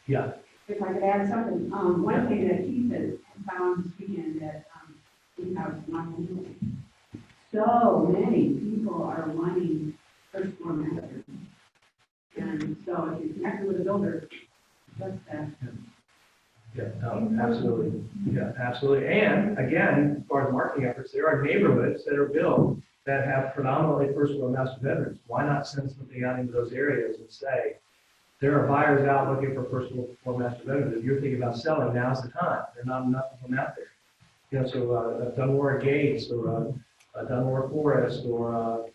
Yeah. If I could add something, one thing that Keith has found this weekend that, so many people are wanting first floor masters. And And so if you connect with a builder, that's that. Yeah, no, absolutely. Yeah, absolutely. And again, as far as marketing efforts, there are neighborhoods that are built that have predominantly first floor master bedrooms. Why not send something out into those areas and say, there are buyers out looking for first floor master bedrooms. If you're thinking about selling, now's the time. There are not enough of them out there. You know, so Dunmore Gates or Dunmore Forest or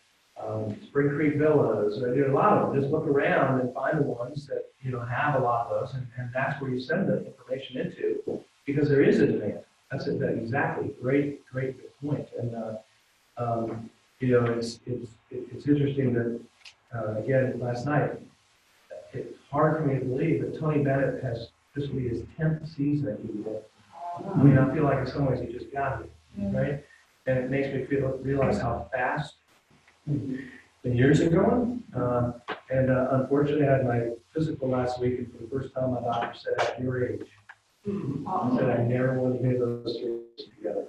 Spring Creek Villas, or there are a lot of them. Just look around and find the ones that, you know, have a lot of those, and that's where you send the information into, because there is a demand. That's it, that exactly, great good point. And, you know, it's interesting that, again, last night, it's hard for me to believe that Tony Bennett has, this will be his 10th season at UVA. I mean, I feel like in some ways he just got it, right? And it makes me realize how fast the years are going. Unfortunately, I had my physical last week, and for the first time, my doctor said, at your age, he said, I never want to get those three together.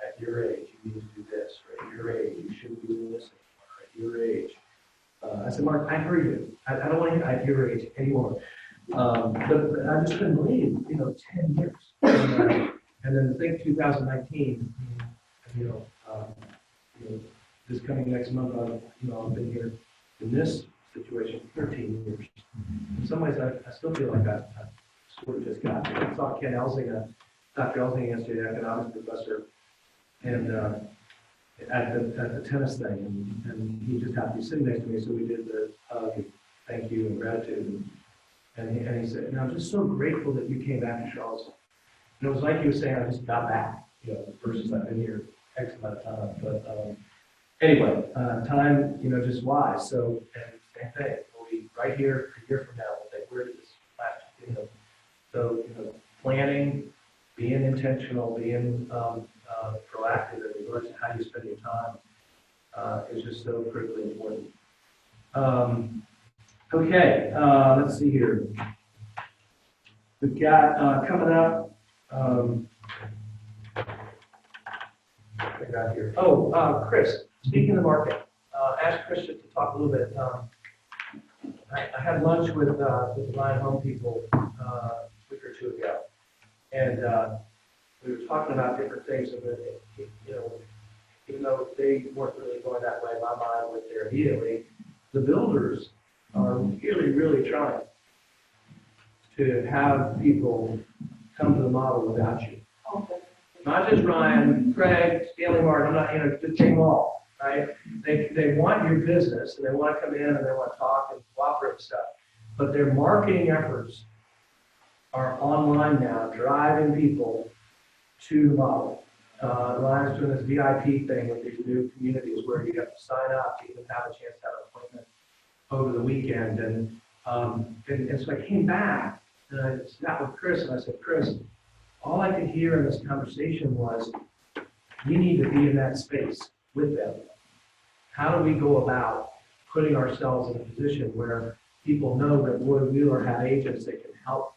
At your age, you need to do this, or at your age, you shouldn't be doing this anymore, at your age. I said, Mark, I heard you. I don't want to hear at your age anymore. But I just couldn't believe, you know, 10 years. And then think 2019, you know, this coming next month, I've been here in this situation for 13 years. In some ways, I still feel like I sort of just got here. I saw Ken Elzinga, Dr. Elzinga yesterday, the economics professor, and at the tennis thing, and he just happened to be sitting next to me, so we did the thank you and gratitude. And he said, I'm just so grateful that you came back to Charlottesville. And it was like he was saying, I just got back, you know, versus I've been here X amount of time. But anyway, time, you know, just flies. So, and same thing, we'll be right here a year from now, we'll think, where did this last, you know, so, you know, planning, being intentional, being proactive in regards to how you spend your time is just so critically important. Okay, let's see here. We've got coming up. What I got here. Oh, Chris, speaking of market, ask Chris to talk a little bit. I had lunch with the Ryan Home people a week or two ago, and we were talking about different things. And you know, even though they weren't really going that way, my mind went there immediately. The builders are really trying to have people come to the model without you. Not just Ryan, Craig, Stanley Martin, I'm not, you know, just take them all, right? They want your business, and they want to come in, and they want to talk and cooperate and stuff. But their marketing efforts are online now, driving people to the model. Ryan's doing this VIP thing with these new communities where you have to sign up to even have a chance to have an appointment over the weekend. And so I came back, and I sat with Chris, and I said, Chris, all I could hear in this conversation was, we need to be in that space with them. How do we go about putting ourselves in a position where people know that Wood Wheeler have agents that can help?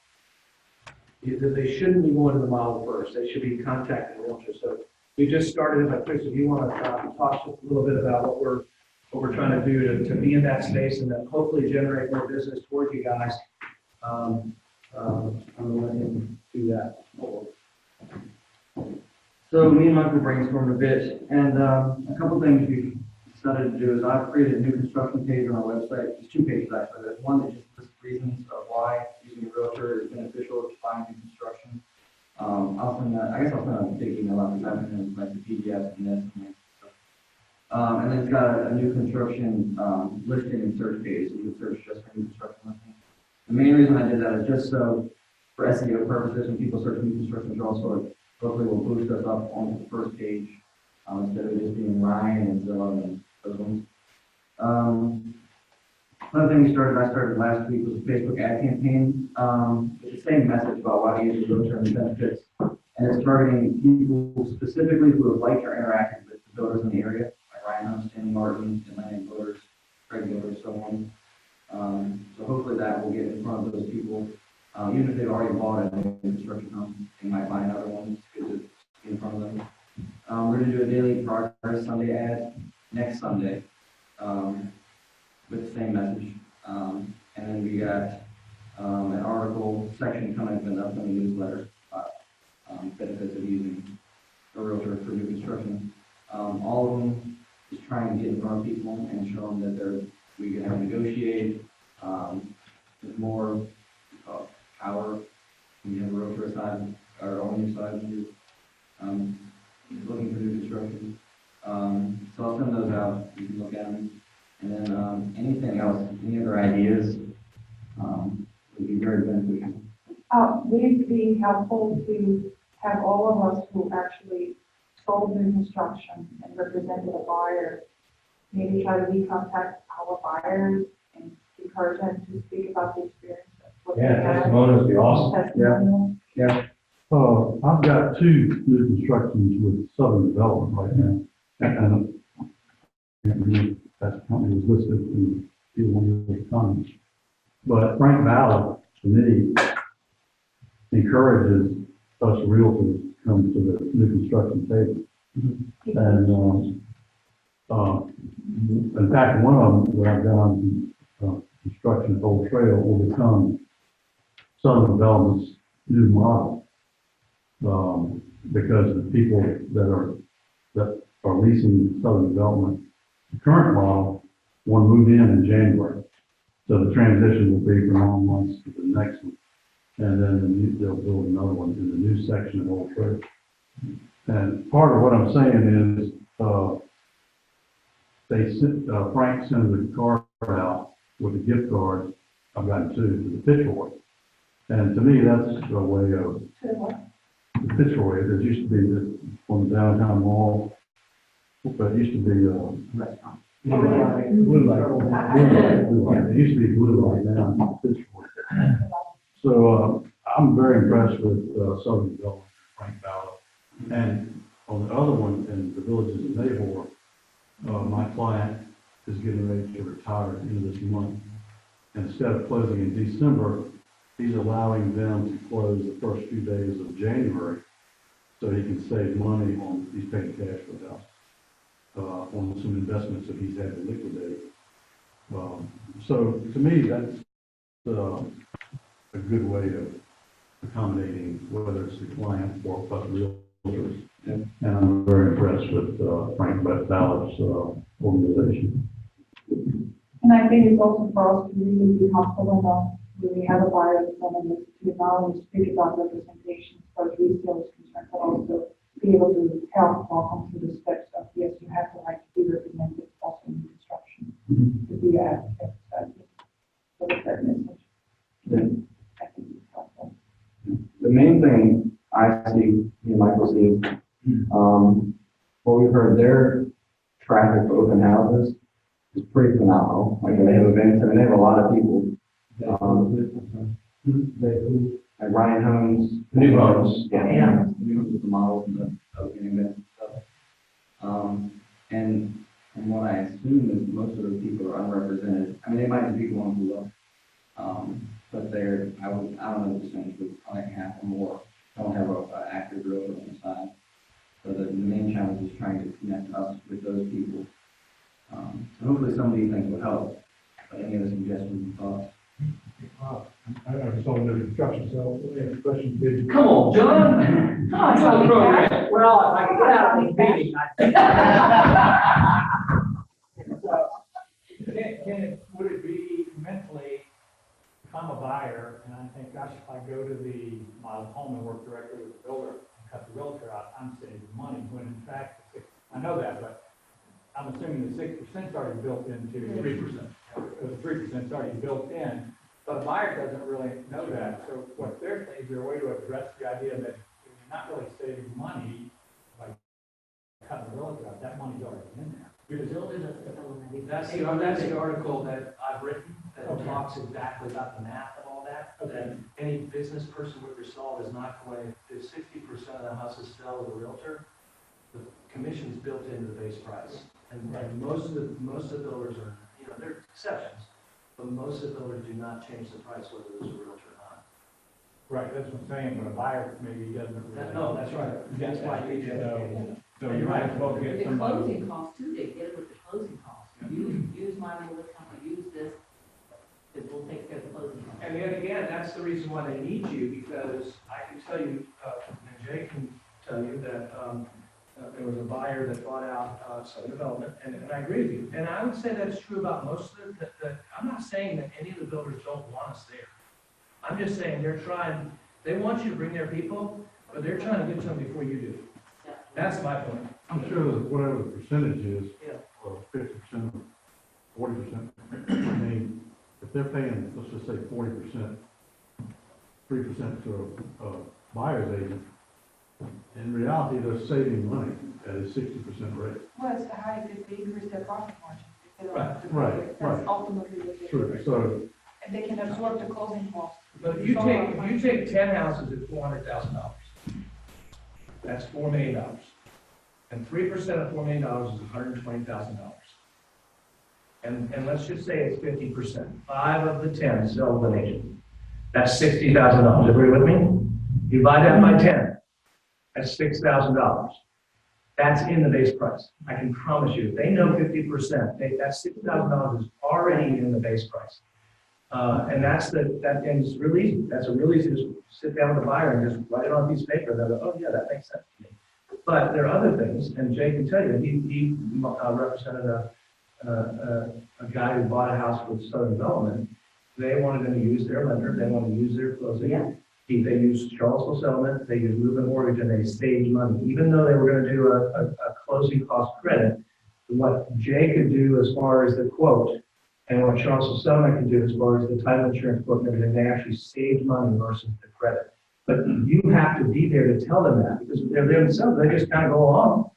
That they shouldn't be going to the model first. They should be contacting realtors. So we just started. But Chris, if you want to talk a little bit about what we're trying to do to be in that space and then hopefully generate more business toward you guys, I'm going to let him do that. So me and Michael brainstormed a bit, and a couple things we decided to do is I've created a new construction page on our website. There's two pages actually. There's one that just lists reasons of why using a realtor is beneficial to buying new construction. I'll send that. I guess I'll send a big email out this afternoon, like the PDF and this and stuff. And then it's got a new construction listing and search page, so you can search just for new construction listings. The main reason I did that is just so for SEO purposes, when people search new construction jobs, hopefully will boost us up on the first page instead of just being Ryan and Zillow and those ones. Another thing I started last week was a Facebook ad campaign. It's the same message about why to use a realtor and the benefits, and it's targeting people specifically who have liked or interacted with the builders in the area, like Ryan Home, Stanley Martin, Atlantic Builders, Craig Builders, so on. So hopefully that will get in front of those people. Even if they've already bought a new construction home, they might buy another one. It's good to get in front of them. We're going to do a daily progress Sunday ad next Sunday with the same message. And And then we got, an article section coming up in the upcoming newsletter, benefits of using a realtor for new construction. All of them is trying to get in front of people and show them that we can have negotiate, with more, power. We have a realtor side, or on your side, when you're, looking for new construction. So I'll send those out, you can look at them. And then, anything else, any other ideas, would be very beneficial. Would it be helpful to have all of us who actually sold new construction and represented a buyer, maybe try to recontact our buyers and encourage them to speak about the experience? of what they Yeah, had? testimonials would be awesome. Testimonial. Yeah. I've got 2 new constructions with Southern Development right now. And that company was listed in either one of the comments. But Frank Ballard, to me, encourages us realtors to come to the new construction table. And, in fact, one of them that I've done, construction at Old Trail will become Southern Development's new model. Because the people that are leasing Southern Development, the current model, one moved in January. So the transition will be from 9 months to the next one. And then they'll build another one in the new section of Old Trail. And part of what I'm saying is, Frank sends a card out with a gift card. I've gotten 2 to the Fitzroy. And to me, that's a way of, the Fitzroy, there used to be on the downtown mall, but it used to be, Restaurant. Blue light. It used to be blue light now, it's Fitzroy. So, I'm very impressed with, Southern Development, Frank Ballard. And on the other one, in the villages of Nahor, my client is getting ready to retire at the end of this month. And instead of closing in December, he's allowing them to close the first few days of January so he can save money on, he's paying cash for the house, on some investments that he's had to liquidate. So to me, that's a good way of accommodating whether it's the client or us realtors. And I'm very impressed with Frank Ballard's organization. And I think it's also for us to really be helpful enough when we have a buyer that's going to not only speak about representation as far as resale is concerned, but also be able to help walk them through the steps of, yes, you have the right to be represented also in construction, to be an advocate for the fair message. I think it's helpful. The main thing I see, Michael sees, what we've heard, their traffic for open houses is pretty phenomenal. Like, they have events, and they have a lot of people. Like Ryan Homes. New homes. Yeah. New homes with the models and the opening events and stuff. And from what I assume is most of those people are unrepresented. I mean, they might be people on who look. But I don't know the percentage, but probably half or more don't have an active realtor on the side. So the main challenge is trying to connect us with those people. So hopefully some of these things will help. But any other suggestions and thoughts? I just don't know the construction, so any questions, did Come on, John. Come on, Tony. Well, if I could get out of this meeting, would it be mentally, if I'm a buyer and I think, gosh, if I go to my home and work directly with the builder and cut the realtor out, I'm saving money, when in fact, I know that, but I'm assuming the 6% is already built into 3%. The 3% is already built in, but a buyer doesn't really know that. So what they're saying, is there a way to address the idea that you're not really saving money by cutting the realtor out? That money's already in there. That's the article that I've written that talks exactly about the math and all that. That any business person would resolve is not going, if 60% of the houses sell with a realtor, the commission's built into the base price. And most of the builders are, there are exceptions, but most of the builders do not change the price whether there's a realtor or not. Right, that's what I'm saying, but a buyer maybe doesn't really. No, that's right. That's why they So you might as well get The somebody. closing costs too, they get it with the closing costs. Use my mortgage company, use this, it will take care And yet again, that's the reason why they need you, because I can tell you, and Jay can tell you that, there was a buyer that bought out, some development, and I agree with you. And I would say that's true about most of I'm not saying that any of the builders don't want us there. I'm just saying they want you to bring their people, but they're trying to get to them before you do. That's my point. I'm sure that whatever the percentage is, Yeah. or 50%, 40%, I mean, if they're paying, let's just say 40%, 3% to a buyer's agent, in reality, they're saving money at a 60% rate. Well, it's how they increase their profit margin. If they don't have to pay Right, it. right. That's ultimately what they True, do. so, And they can absorb the closing costs. But if you take 10 houses at $400,000, that's $4 million. And 3% of $4 million is $120,000. And let's just say it's 50%. 5 of the 10 sell the nation. That's $60,000. Agree with me? You divide that by 10. That's $6,000. That's in the base price. I can promise you. If they know 50%, that's $6,000 is already in the base price. And and it's real easy. That's a real easy to sit down with the buyer and just write it on a piece of paper. And they'll go, oh yeah, that makes sense to me. But there are other things, and Jay can tell you, he represented a guy who bought a house with Southern Development. They wanted him to use their lender. They wanted to use their closing. Yeah. They used Charlottesville settlement. They used move-in mortgage, and they staged money. Even though they were going to do a closing cost credit, what Jay could do as far as the quote, and what Charlottesville settlement can do as far as the title insurance quote and everything, they actually saved money versus the credit. But you have to be there to tell them that, because they're there themselves. They just kind of go along.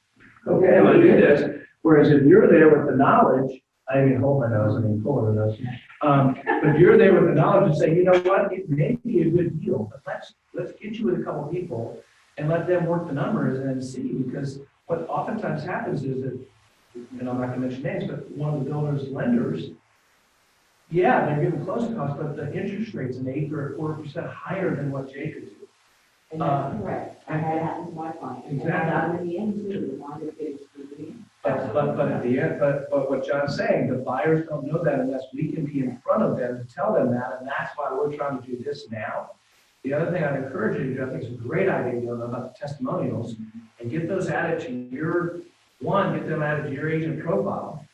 Okay, I'm going to do this. Whereas if you're there with the knowledge, I didn't even hold my nose, I mean, pull the nose. But if you're there with the knowledge and say, you know what, it may be a good deal, but let's get you with a couple people and let them work the numbers and then see, because what oftentimes happens is that, and I'm not going to mention names, but one of the builders' lenders, yeah, they're giving closing costs, but the interest rate's an 1/8 or 1/4% higher than what Jay could do. And that's correct. I had it happen to my client. And Exactly. I got in the end too, the one that did it. But at the end, but what John's saying, the buyers don't know that unless we can be in front of them to tell them that, and that's why we're trying to do this now. The other thing I'd encourage you to do, I think it's a great idea, you know, about the testimonials, and get those added to get them added to your agent profile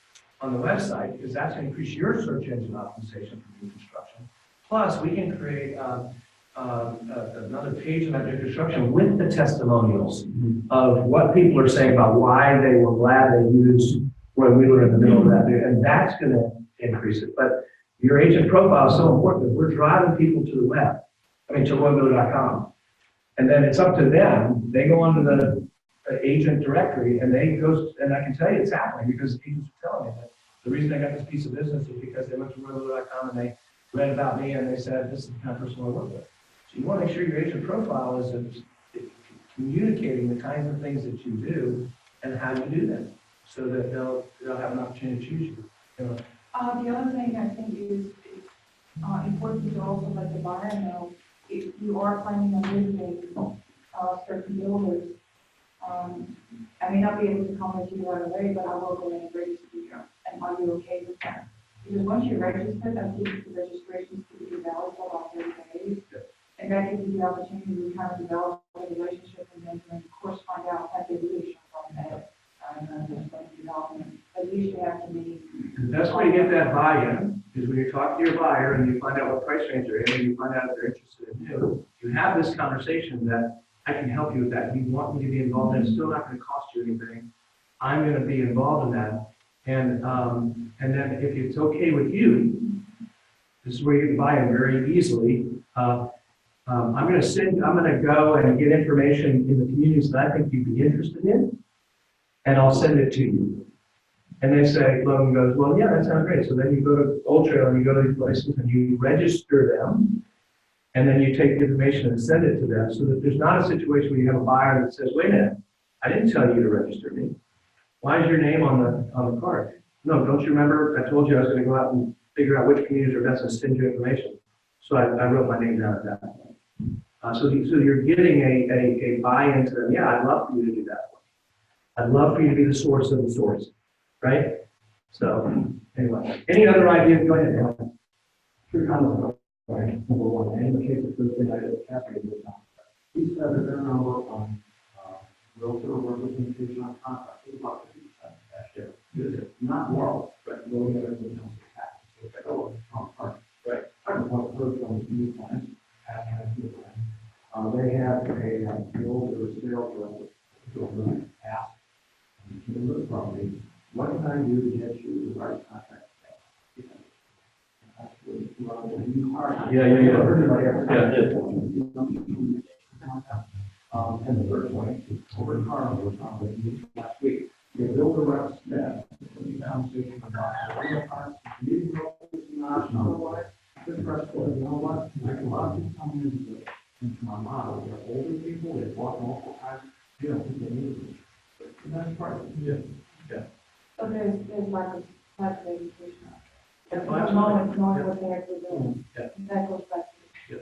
on the website, because that's going to increase your search engine optimization for new construction. Plus, we can create another page in that new construction with the testimonials of what people are saying about why they were glad they used when we were in the middle of that, and that's going to increase it. But your agent profile is so important that we're driving people to the web, to roybuilder.com. And then it's up to them. They go onto the agent directory and and I can tell you it's happening because agents are telling me that the reason I got this piece of business is because they went to roybuilder.com and they read about me and they said, this is the kind of person I work with. So you want to make sure your agent profile is communicating the kinds of things that you do and how you do them, so that they'll have an opportunity to choose you. The other thing I think is important to also let the buyer know, if you are planning on visiting certain builders, I may not be able to come with you right away, but I will go in and register you, and are you okay with that? Because once you're registered, I think the registration is to be valid for about 30 days. And that gives you the opportunity to kind of develop a relationship and then, of course, find out that they really show from that development. At least you have to be. The best way to get that buy-in is when you talk to your buyer and you find out what price range they're in, and you find out if they're interested in you. You have this conversation that I can help you with that. You want me to be involved in it, it's still not going to cost you anything. I'm going to be involved in that. And then if it's okay with you, this is where you can buy in very easily. I'm going to go and get information in the communities that I think you'd be interested in, and I'll send it to you. And they say, Logan goes, well, yeah, that sounds great. So then you go to Old Trail and you go to these places and you register them, and then you take the information and send it to them, so that there's not a situation where you have a buyer that says, wait a minute, I didn't tell you to register me. Why is your name on the card? No, don't you remember? I told you I was going to go out and figure out which communities are best and send you information. So I wrote my name down at that point. So you're getting a buy-in to them. Yeah, I'd love for you to do that. I'd love for you to be the source of the source, right? So anyway, any other ideas? Go ahead, Alan. Right, number one, and in the case of Thursday night at the cafe, he said that their number on, realtor representation on contract is about 50% last year. Not low, but low, everything else is happening. So it's like, oh, right. I don't want to put on the new plan, have new plan. They have the older sales rep, so I'm going to ask, to the property, what can I do to get you the right contract? Yeah. And the third point, over in Carnival, last week, they built a rep staff, the conversation about real parts, meeting roles, not otherwise, this press was, you know what, like a lot of people come into my model, they're older people, they walk multiple times, you don't think they need it. That's part of it. Yeah. So there's lack of education. At the Absolutely. moment, knowing what they're actually doing. Yeah. That goes back to.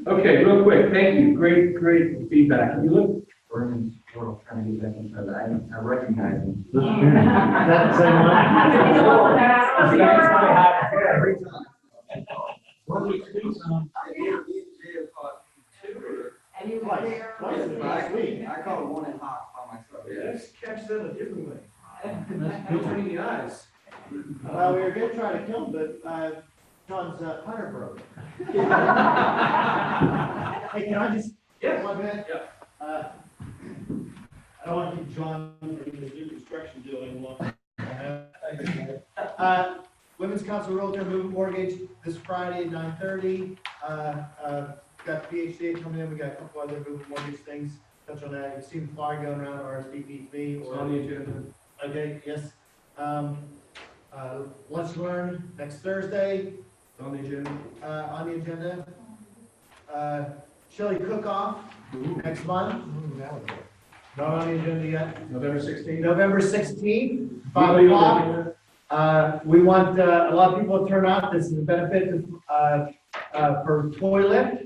Okay, real quick, thank you, great feedback. Can you look? Berman's world trying to get back into that. I recognize him. This is that the same And you were there. I caught one in hot by myself. Let's catch them a different way. Between the eyes. Well, we were gonna try to kill him, but, John's, punter broke. Hey, can I just, Yes. 1 minute? Yeah. I don't want to keep John from the new construction deal any longer. Women's Council Realtor Moving Mortgage this Friday at 9:30. Got PhD coming in, we got a couple other moving mortgage things, touch on that. You've seen the flyer going around, RSVP It's on the agenda. Okay, yes. Lunch Learn next Thursday, It's on the agenda. on the agenda. Chili Cook-Off next month. Not on the agenda yet. November 16th? November 16th, 5 o'clock. We want a lot of people to turn out. This is a benefit for Toy Lift.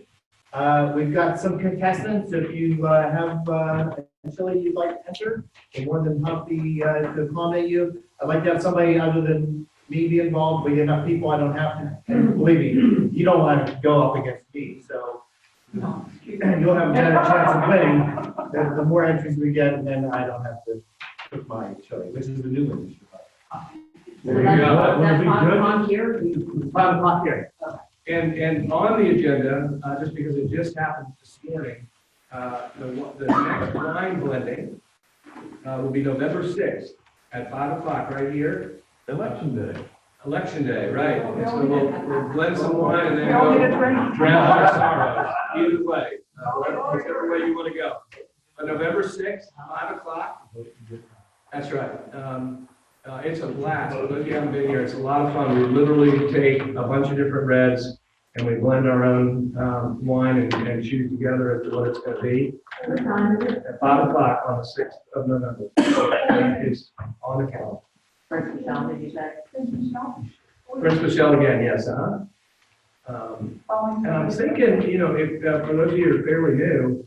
We've got some contestants. If you have a chili you'd like to enter, we're more than happy to accommodate you. I'd like to have somebody other than me be involved. We get enough people, I don't have to. And believe me, you don't want to go up against me, so you'll have a better chance of winning. The more entries we get, and then I don't have to cook my chili, which is the new one. So that's 5 o'clock here? 5 o'clock here. And on the agenda, just because it just happened this morning, the next wine blending will be November 6th at 5 o'clock right here. Election day. Election day, right. And so we'll blend some wine and then go drown our sorrows. Either way, whichever way you want to go. But November 6th, 5 o'clock. That's right. It's a blast. For those of you who haven't been here, it's a lot of fun. We literally take a bunch of different reds and we blend our own wine and choose together as to what it's going to be. What time is it? At 5 o'clock on the 6th of November. It's on the calendar. First Michelle, did you say? Prince Michelle again, yes, And I'm thinking, if, for those of you who are fairly new,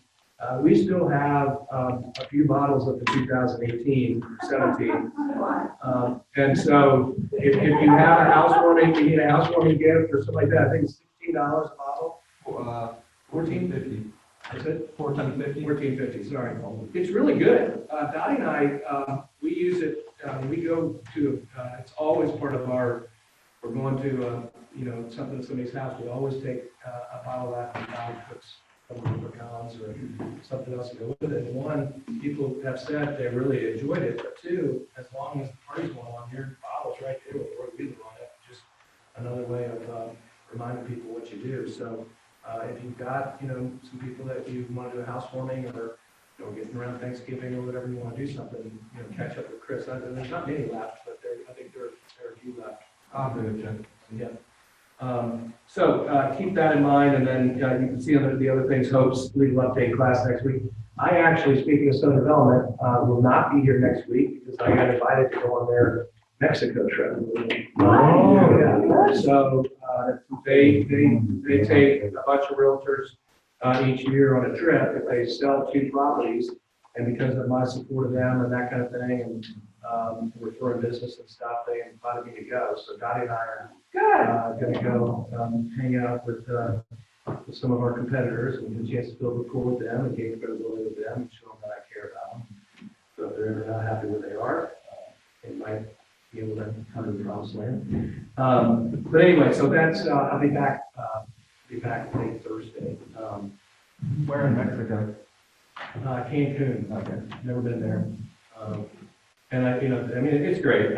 we still have a few bottles of the 2018, 17. And so if you have a housewarming, you need a housewarming gift or something like that, I think it's $16 a bottle. $14.50. Is it? $14.50. $14.50, sorry. It's really good. Dottie and I, we use it, we go to, it's always part of our, we're going to, something at somebody's house, we always take a bottle of that and Dottie cooks some of the pecans or something else to go with it. And one, people have said they really enjoyed it, but two, as long as the party's going on, your bottle's right there with Roy Wheeler on it, just another way of reminding people what you do. So if you've got, some people that you want to do a housewarming or getting around Thanksgiving or whatever, you want to do something, catch up with Chris. There's not many left, but I think there are a few left. I'll do it, Jim. Yeah. So keep that in mind, and then you can see under the other things, Hope's legal update class next week. I actually, speaking of Southern Development, will not be here next week because I got invited to go on their Mexico trip. Oh. Yeah. So they take a bunch of realtors each year on a trip if they sell 2 properties, and because of my support of them and that kind of thing, and referring business and stuff, they invited me to go. So Dottie and I are going to go hang out with some of our competitors and get a chance to build rapport with them and gain credibility with them and show them that I care about them. So if they're not happy where they are, they might be able to come to the promised land. But anyway, so that's, I'll be back late Thursday. Where in Mexico? Cancun. Okay. Never been there. And I mean, it's great. I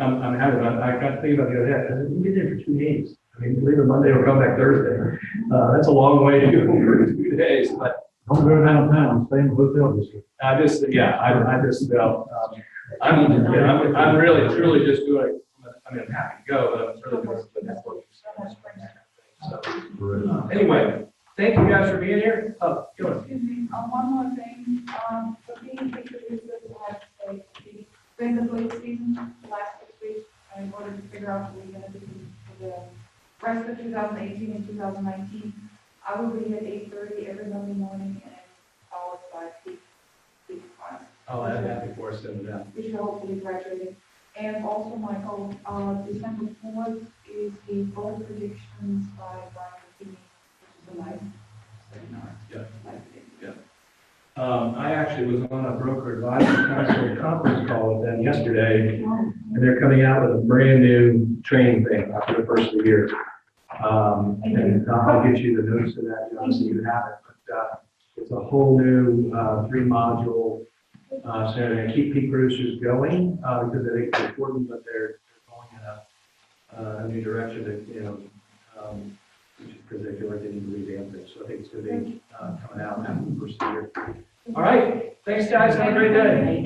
got to think about the other day. We've been there for 2 days. I mean, leave it Monday or come back Thursday. That's a long way to go for 2 days, but Don't go downtown, stay in the hotel district. I just felt, I'm really, truly just doing, I mean, I'm happy to go, but I'm really doing the networking. So, anyway, thank you guys for being here. Oh, go ahead. Excuse me, one more thing, for being introduced, I have to say, during the blade season, last 6 weeks, in order to figure out what we're gonna do for the rest of 2018 and 2019, I will be at 8:30 every Monday morning and followed by peak class. I'll add that before I send it out. Which will hopefully graduate. And also, Michael, December 4th is the vote predictions by Brian McKinney, which is a nice seminar. Yeah. Nice thing. I actually was on a broker advisory council conference call with them yesterday, and they're coming out with a brand new training thing after the first of the year. And I'll get you the notice of that, John, so you have it. But it's a whole new 3-module. So they're going to keep peak producers going because I think it's important, but they're going in a new direction that, because they feel like they need to revamp it. So I think it's going to be coming out after the first of the year. All right. Thanks, guys. Have a great day.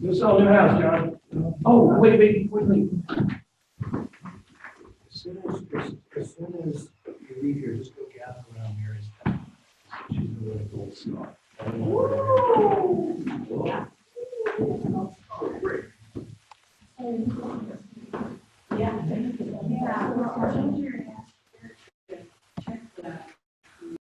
You sell a new house, John. Oh, wait. As soon as you leave here, just go gather around Mary's house. She's a really gold star. Yeah.